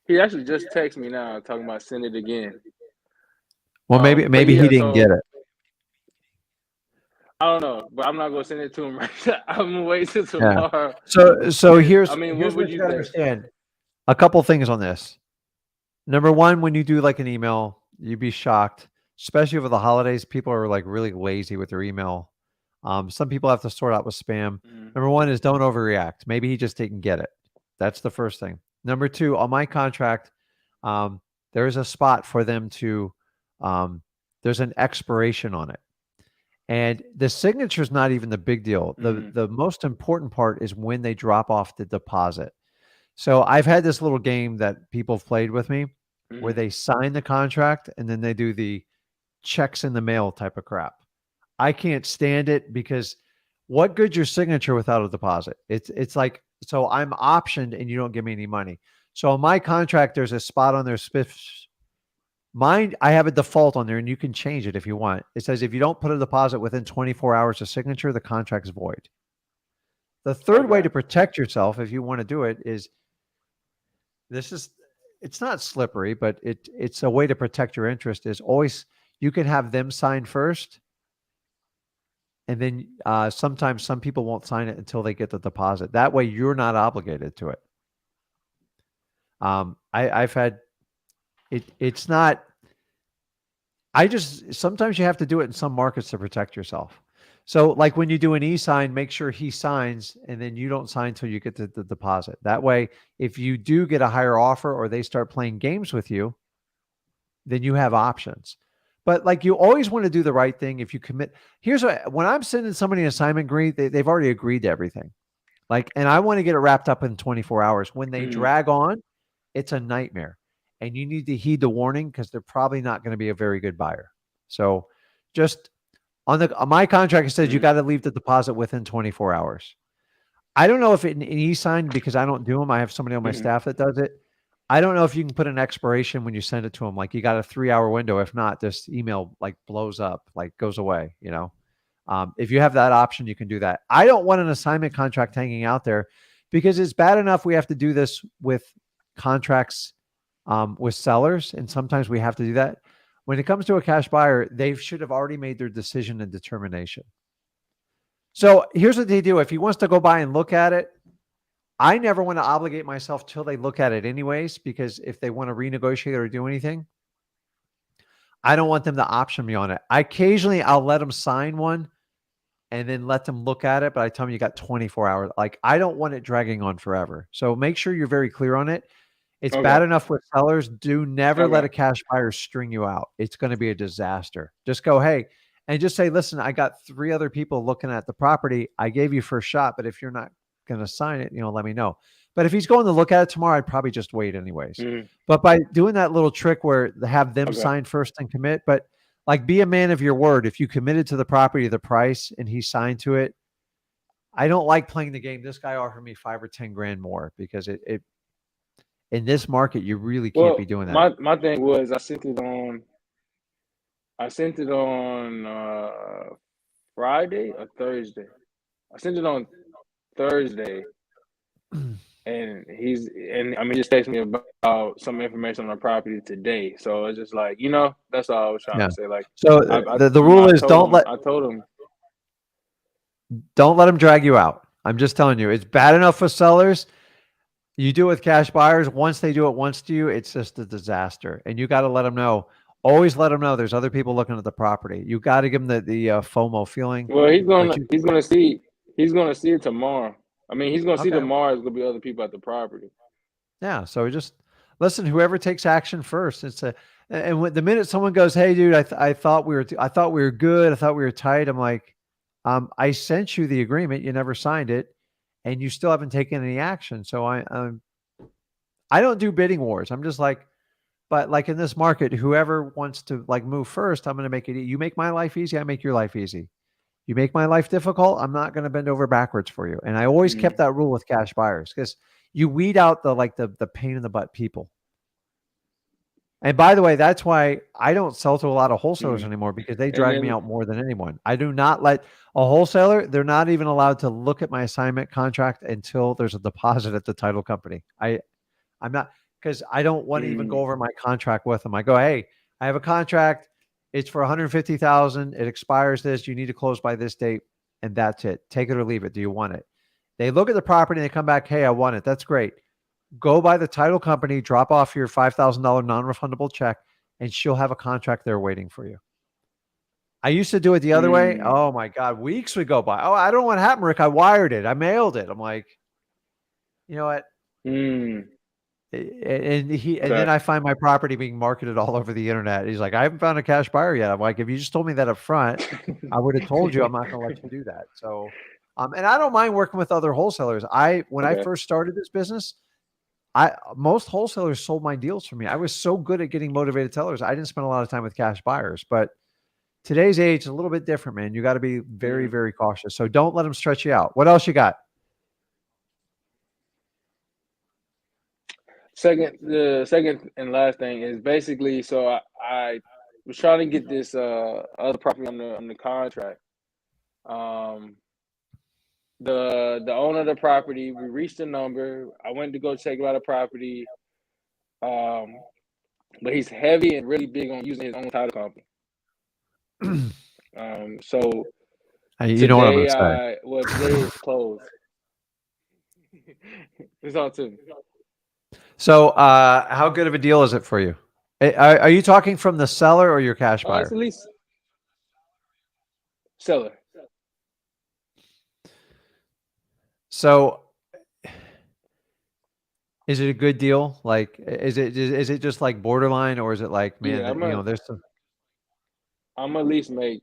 he actually just texted me now talking about send it again. Well, But maybe he yeah, didn't get so it. I don't know, but I'm not gonna send it to him right now. I'm gonna wait till Yeah. tomorrow. So I mean, what here's would what you you gotta think? understand. A couple things on this. Number one, when you do like an email, you'd be shocked, especially over the holidays. People are like really lazy with their email. Some people have to sort out with spam. Mhm. Number one is don't overreact. Maybe he just didn't get it. That's the first thing. Number two, on my contract, um, there is a spot for them to, um, there's an expiration on it. And the signature is not even the big deal. Mhm. The most important part is when they drop off the deposit. So I've had this little game that people have played with me where Mhm. they sign the contract and then they do the checks in the mail type of crap. I can't stand it because what good's your signature without a deposit? It's like, so I'm optioned and you don't give me any money. So on my contract, there's a spot on there. Mine, I have a default on there and you can change it if you want. It says if you don't put a deposit within 24 hours of signature, the contract's void. The third way Okay. to protect yourself, if you want to do it, is this is it's not slippery, but it's a way to protect your interest is always you can have them sign first. And then sometimes some people won't sign it until they get the deposit. That way you're not obligated to it. I've had it's not I just sometimes you have to do it in some markets to protect yourself. So like when you do an e-sign, make sure he signs and then you don't sign until you get the deposit. That way, if you do get a higher offer or they start playing games with you, then you have options. But like you always want to do the right thing. If you commit, here's what when I'm sending somebody an assignment agreement, they've already agreed to everything. Like, and I want to get it wrapped up in 24 hours. When they Mhm. drag on, it's a nightmare. And you need to heed the warning because they're probably not going to be a very good buyer. So just on my contract, it says you Mhm. got to leave the deposit within 24 hours. I don't know if it in e-sign because I don't do them. I have somebody on my Mhm. staff that does it. I don't know if you can put an expiration when you send it to them. Like you got a 3-hour window. If not, this email like blows up, like goes away, you know? If you have that option, you can do that. I don't want an assignment contract hanging out there because it's bad enough we have to do this with contracts with sellers, and sometimes we have to do that. When it comes to a cash buyer, they should have already made their decision and determination. So here's what they do. If he wants to go by and look at it, I never want to obligate myself till they look at it anyways, because if they want to renegotiate or do anything, I don't want them to option me on it. I'll let them sign one and then let them look at it. But I tell them you got 24 hours. Like I don't want it dragging on forever. So make sure you're very clear on it. It's Okay. bad enough with sellers. Do never let Okay. a cash buyer string you out. It's going to be a disaster. Just go, hey, and just say, listen, I got 3 other people looking at the property. I gave you first shot, but if you're not going to sign it, let me know. But if he's going to look at it tomorrow, I'd probably just wait anyways. Mhm. But by doing that little trick where they have them Okay. sign first and commit, but like be a man of your word. If you committed to the property, the price, and he signed to it, I don't like playing the game. This guy offered me 5 or 10 grand more because In this market, you really can't Well, be doing that. my thing was I sent it on Friday or Thursday. I sent it on Thursday, and he just texted me about some information on the property today. So it's just like, that's all I was trying Yeah. to say. Like, So the rule is don't let them drag you out. I'm just telling you, it's bad enough for sellers. You do it with cash buyers. Once they do it once to you, it's just a disaster. And you got to let them know. Always let them know there's other people looking at the property. You got to give them the FOMO feeling. Well, he's Like gonna see it tomorrow. I mean, he's gonna see Okay. tomorrow. There's gonna be other people at the property. Yeah. So just listen. Whoever takes action first. And when, the minute someone goes, "Hey, dude, I thought we were good. I thought we were tight." I'm like, I sent you the agreement. You never signed it, and you still haven't taken any action. So I don't do bidding wars. I'm just like, but like in this market, whoever wants to like move first, I'm going to make it. You make my life easy, I make your life easy. You make my life difficult, I'm not going to bend over backwards for you. And I always kept that rule with cash buyers because you weed out the pain in the butt people. And by the way, that's why I don't sell to a lot of wholesalers anymore because they drag me out more than anyone. I do not let a wholesaler, they're not even allowed to look at my assignment contract until there's a deposit at the title company. I'm not, because I don't want to even go over my contract with them. I go, hey, I have a contract. It's for 150,000. It expires this. You need to close by this date. And that's it. Take it or leave it. Do you want it? They look at the property and they come back, hey, I want it. That's great. Go by the title company, drop off your $5,000 non-refundable check, and she'll have a contract there waiting for you. I used to do it the other way. Oh my God. Weeks would go by. Oh, I don't know what happened, Rick. I wired it. I mailed it. I'm like, you know what? And then I find my property being marketed all over the internet. He's like, I haven't found a cash buyer yet. I'm like, if you just told me that up front, I would have told you I'm not going to let you do that. So, and I don't mind working with other wholesalers. When I first started this business, most wholesalers sold my deals for me. I was so good at getting motivated sellers. I didn't spend a lot of time with cash buyers, but today's age is a little bit different, man. You got to be very, very cautious. So don't let them stretch you out. What else you got? The second and last thing is basically, so I was trying to get this other property on the contract. The owner of the property, we reached a number. I went to go check out the property. But he's heavy and really big on using his own title company. So you know what I'm going to say. Today is closed. It's all to me. So, how good of a deal is it for you? Are you talking from the seller or your cash buyer? It's at least seller. So, is it a good deal? Like, is it just like borderline, or is it like, man, there's some. I'm at least make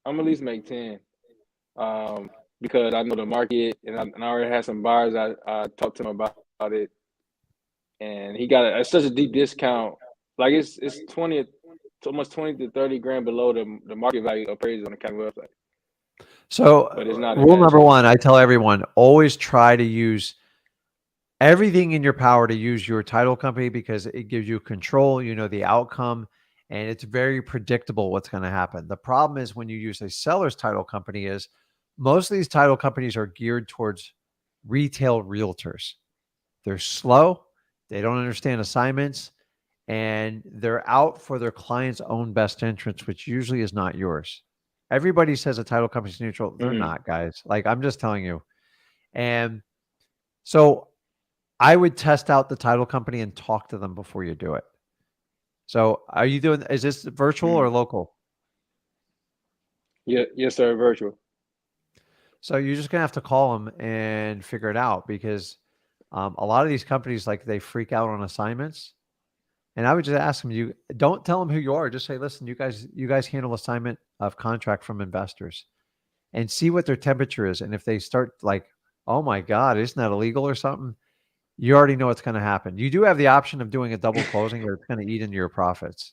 10, because I know the market, and I already had some buyers. I talked to him about it, and he got it's such a deep discount. Like it's 20, almost 20 to 30 grand below the market value appraised on the county website. So, but it's not rule number one, I tell everyone, always try to use everything in your power to use your title company because it gives you control, the outcome, and it's very predictable what's going to happen. The problem is when you use a seller's title company is most of these title companies are geared towards retail realtors. They're slow. They don't understand assignments, and they're out for their client's own best interest, which usually is not yours. Everybody says a title company is neutral. They're not, guys. Like, I'm just telling you. And so I would test out the title company and talk to them before you do it. So is this virtual or local? Yeah, yes, sir, virtual. So you're just going to have to call them and figure it out because a lot of these companies, like, they freak out on assignments. And I would just ask them, you don't tell them who you are. Just say, listen, you guys handle assignment of contract from investors, and see what their temperature is. And if they start like, oh my God, isn't that illegal or something? You already know what's going to happen. You do have the option of doing a double closing or it's going to eat into your profits.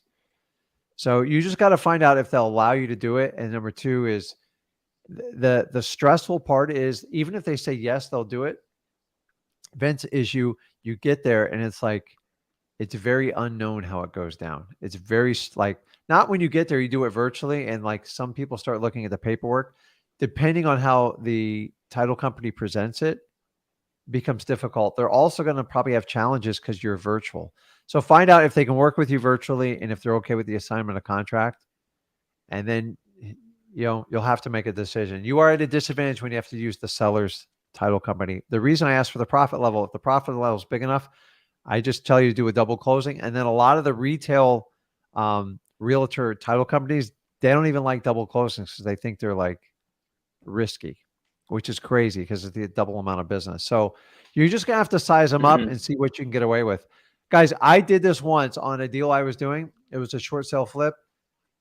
So you just got to find out if they'll allow you to do it. And number two is the stressful part is even if they say yes, they'll do it. Vince, is you you get there and it's like, it's very unknown how it goes down. It's very like, not when you get there, you do it virtually. And like some people start looking at the paperwork, depending on how the title company presents it, becomes difficult. They're also going to probably have challenges because you're virtual. So find out if they can work with you virtually and if they're okay with the assignment of contract. And then, you'll have to make a decision. You are at a disadvantage when you have to use the seller's title company. The reason I asked for the profit level, if the profit level is big enough, I just tell you to do a double closing. And then a lot of the retail realtor title companies, they don't even like double closings because they think they're like risky, which is crazy because it's the double amount of business. So you're just going to have to size them up and see what you can get away with. Guys, I did this once on a deal I was doing. It was a short sale flip.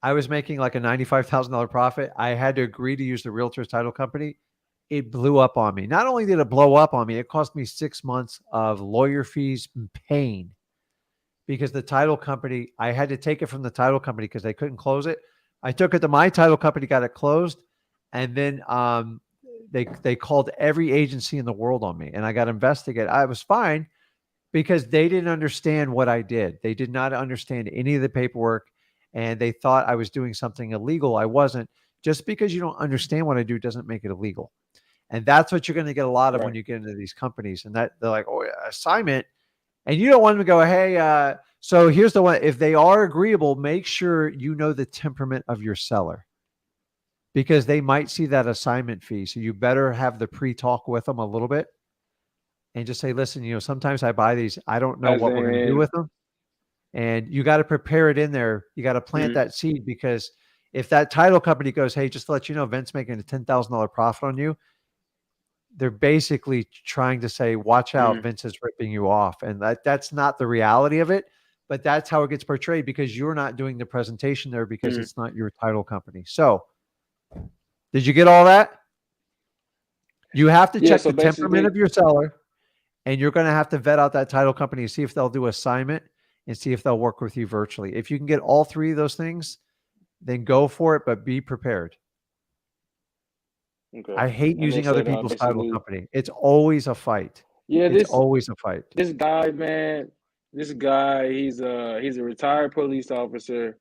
I was making like a $95,000 profit. I had to agree to use the realtor's title company. It blew up on me. Not only did it blow up on me, it cost me 6 months of lawyer fees and pain because the title company, I had to take it from the title company because they couldn't close it. I took it to my title company, got it closed. And then they called every agency in the world on me and I got investigated. I was fine because they didn't understand what I did. They did not understand any of the paperwork and they thought I was doing something illegal. I wasn't. Just because you don't understand what I do doesn't make it illegal. And that's what you're going to get a lot of when you get into these companies. And that they're like, oh, yeah, assignment. And you don't want them to go, hey, so here's the one. If they are agreeable, make sure you know the temperament of your seller because they might see that assignment fee. So you better have the pre-talk with them a little bit and just say, listen, sometimes I buy these. I don't know what we're going to do with them. And you got to prepare it in there. You got to plant that seed because if that title company goes, hey, just to let you know, Vince making a $10,000 profit on you, they're basically trying to say, watch out, Vince is ripping you off. And that's not the reality of it, but that's how it gets portrayed because you're not doing the presentation there because it's not your title company. So did you get all that? You have to check the temperament of your seller and you're going to have to vet out that title company, see if they'll do assignment and see if they'll work with you virtually. If you can get all three of those things, then go for it, but be prepared. Okay. I hate using other people's title company. It's always a fight. Yeah, it's always a fight. This guy, man, he's a retired police officer,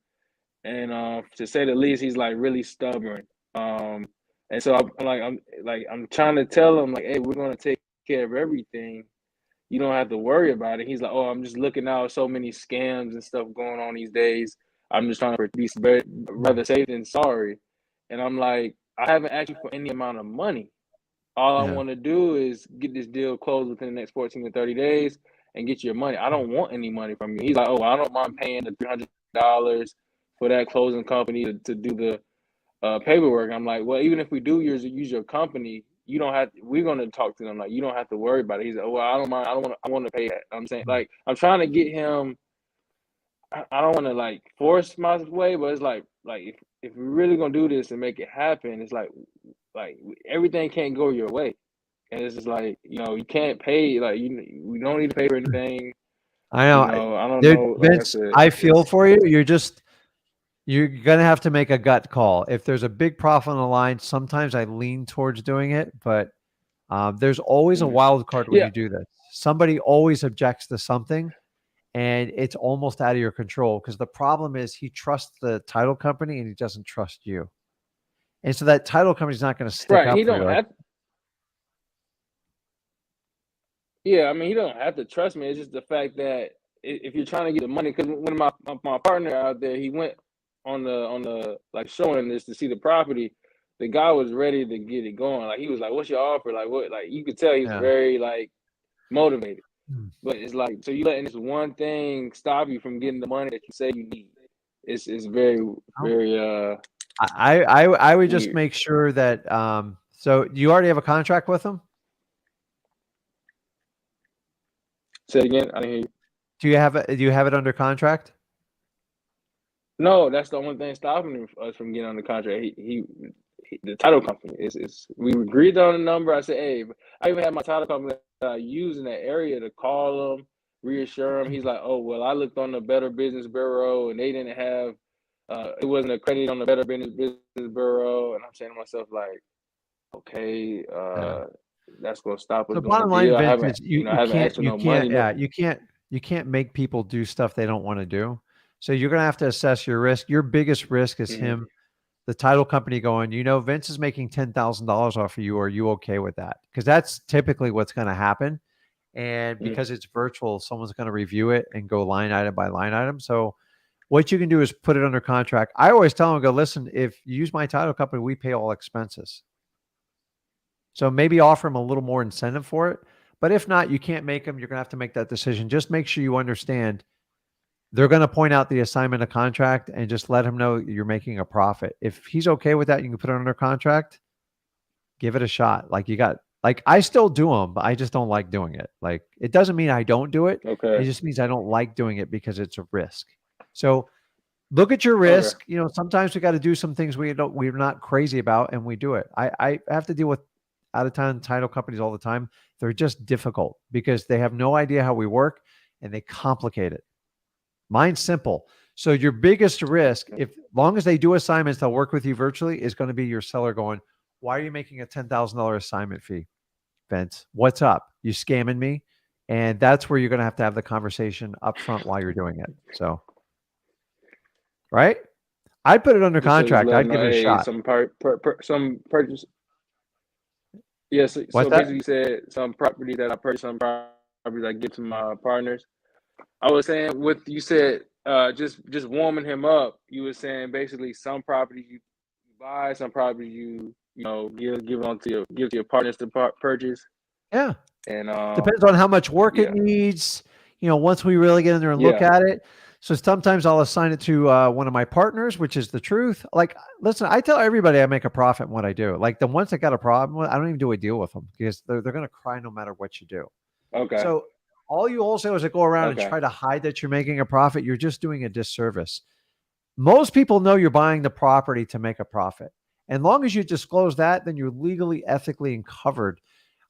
and to say the least, he's like really stubborn. And so I'm trying to tell him like, hey, we're gonna take care of everything. You don't have to worry about it. He's like, oh, I'm just looking out so many scams and stuff going on these days. I'm just trying to be rather safe than sorry. And I'm like, I haven't asked you for any amount of money. All I want to do is get this deal closed within the next 14 to 30 days and get your money. I don't want any money from you. He's like, oh, I don't mind paying the $300 for that closing company to do the paperwork. I'm like, well, even if we do use your company, you don't have. We're gonna talk to them. Like, you don't have to worry about it. He's like, well, I don't mind. I want to pay that. I'm saying, like, I'm trying to get him. I don't want to like force my way, but it's like if we're really gonna do this and make it happen, it's like everything can't go your way, and it's just like you can't pay. Like we don't need to pay for anything. I know. I don't know. Vince, I feel for you. You're going to have to make a gut call. If there's a big profit on the line, sometimes I lean towards doing it, but there's always a wild card when you do this. Somebody always objects to something, and it's almost out of your control because the problem is he trusts the title company and he doesn't trust you. And so that title company is not going to stick up for you. Yeah, I mean, he don't have to trust me. It's just the fact that if you're trying to get the money, because when my partner out there, he went on the like showing this to see the property, the guy was ready to get it going. Like he was like, "What's your offer?" Like what? Like you could tell he was very like motivated. But it's like, so you letting this one thing stop you from getting the money that you say you need. It's very I would just make sure that so you already have a contract with them? Say it again. I didn't hear you. Do you have it under contract? No, that's the only thing stopping us from getting on the contract. He the title company is we agreed on the number. I said, hey, I even had my title company that I use in that area to call them, reassure him. He's like, oh, well, I looked on the Better Business Bureau and they didn't have it wasn't accredited on the Better Business Bureau. And I'm saying to myself, like, okay, that's gonna stop us The doing bottom the line, deal. I Vince, haven't, is I haven't asked for no money. you can't make people do stuff they don't want to do. So you're going to have to assess your risk. Your biggest risk is Mm-hmm. him, the title company going, Vince is making $10,000 off of you. Are you okay with that? Because that's typically what's going to happen. And because it's virtual, someone's going to review it and go line item by line item. So what you can do is put it under contract. I always tell them, go, listen, if you use my title company, we pay all expenses. So maybe offer them a little more incentive for it. But if not, you can't make them. You're going to have to make that decision. Just make sure you understand they're going to point out the assignment of contract and just let him know you're making a profit. If he's okay with that, you can put it under contract. Give it a shot. I still do them, but I just don't like doing it. Like, it doesn't mean I don't do it. Okay. It just means I don't like doing it because it's a risk. So look at your risk. Okay. Sometimes we got to do some things we're not crazy about, and we do it. I have to deal with out-of-town title companies all the time. They're just difficult because they have no idea how we work and they complicate it. Mine's simple. So your biggest risk, if long as they do assignments, they'll work with you virtually, is going to be your seller going, why are you making a $10,000 assignment fee, Vince? What's up? You scamming me? And that's where you're going to have the conversation up front while you're doing it. So, right? I put it under contract. I'd give it a shot. Some purchase. Yes. So basically, you said some property that I purchased, some properties I give to my partners. I was saying, you said just warming him up. You were saying basically some properties you buy, some properties you give to your partners to purchase. Yeah. And depends on how much work it needs. Once we really get in there and look at it. So sometimes I'll assign it to one of my partners, which is the truth. Like, listen, I tell everybody I make a profit in what I do. Like, the ones that got a problem with, I don't even do a deal with them because they're going to cry no matter what you do. Okay. So all you wholesalers that go around and try to hide that you're making a profit, you're just doing a disservice. Most people know you're buying the property to make a profit. And long as you disclose that, then you're legally, ethically, and covered.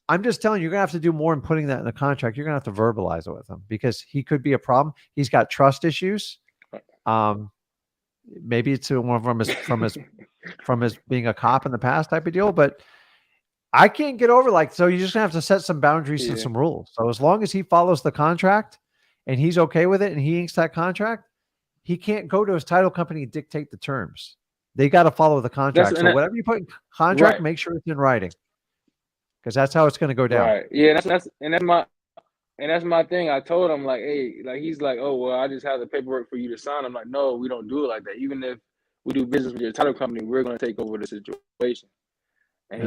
I'm just telling you, you're going to have to do more in putting that in the contract. You're going to have to verbalize it with him because he could be a problem. He's got trust issues. Maybe it's one from his being a cop in the past type of deal, but I can't get over so you're just going to have to set some boundaries and some rules. So as long as he follows the contract and he's okay with it and he inks that contract, he can't go to his title company and dictate the terms. They got to follow the contract. So whatever you put in contract, make sure it's in writing. Because that's how it's going to go down. Right. Yeah, that's my thing. I told him he's like, oh well, I just have the paperwork for you to sign. I'm like, no, we don't do it like that. Even if we do business with your title company, we're going to take over the situation. And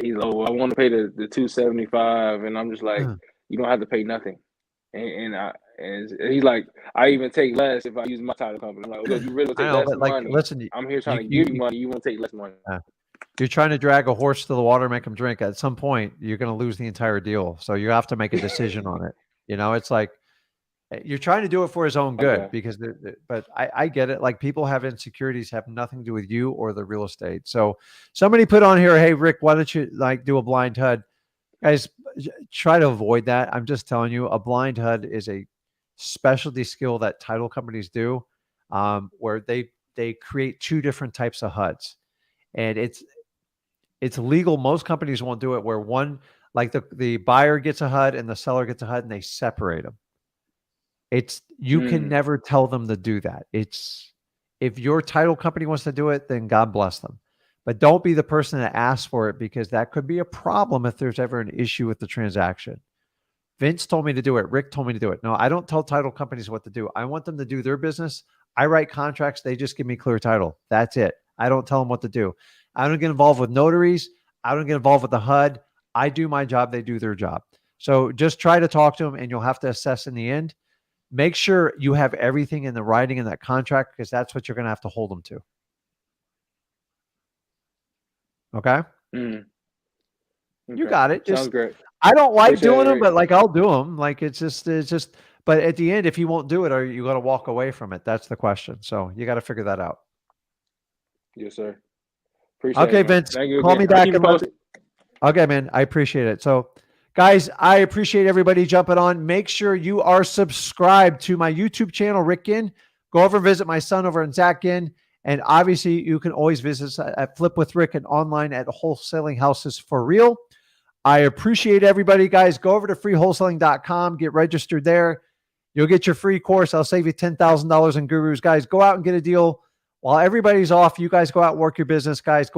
he's oh, well, I want to pay the $275, and I'm just like, you don't have to pay nothing. And he's like, I even take less if I use my title company. I'm like, well, you really take less money. Listen, I'm here trying to give you money. You want to take less money. You're trying to drag a horse to the water and make him drink. At some point, you're going to lose the entire deal. So you have to make a decision on it. It's like you're trying to do it for his own good but I get it. Like, people have insecurities, have nothing to do with you or the real estate. So somebody put on here, hey, Rick, why don't you do a blind HUD? Guys, try to avoid that. I'm just telling you, a blind HUD is a specialty skill that title companies do, where they create two different types of HUDs. And it's legal. Most companies won't do it, where one, like the buyer gets a HUD and the seller gets a HUD and they separate them. You can never tell them to do that. If your title company wants to do it, then God bless them. But don't be the person that asks for it, because that could be a problem if there's ever an issue with the transaction. Vince told me to do it. Rick told me to do it. No, I don't tell title companies what to do. I want them to do their business. I write contracts. They just give me clear title. That's it. I don't tell them what to do. I don't get involved with notaries. I don't get involved with the HUD. I do my job. They do their job. So just try to talk to them, and you'll have to assess in the end. Make sure you have everything in the writing in that contract, because that's what you're going to have to hold them to. Okay? Okay. You got it. Sounds great. I don't like doing them, but I'll do them. It's just, but at the end, if you won't do it, are you going to walk away from it? That's the question. So you got to figure that out. Yes, sir. Appreciate it, okay, Vince, call me back. Okay, man. I appreciate it. So guys, I appreciate everybody jumping on. Make sure you are subscribed to my YouTube channel, Rick Ginn. Go over and visit my son over in Zach Ginn. And obviously, you can always visit us at Flip with Rick and online at Wholesaling Houses for Real. I appreciate everybody, guys. Go over to freewholesaling.com, get registered there. You'll get your free course. I'll save you $10,000 in gurus. Guys, go out and get a deal while everybody's off. You guys go out and work your business, guys. Go out.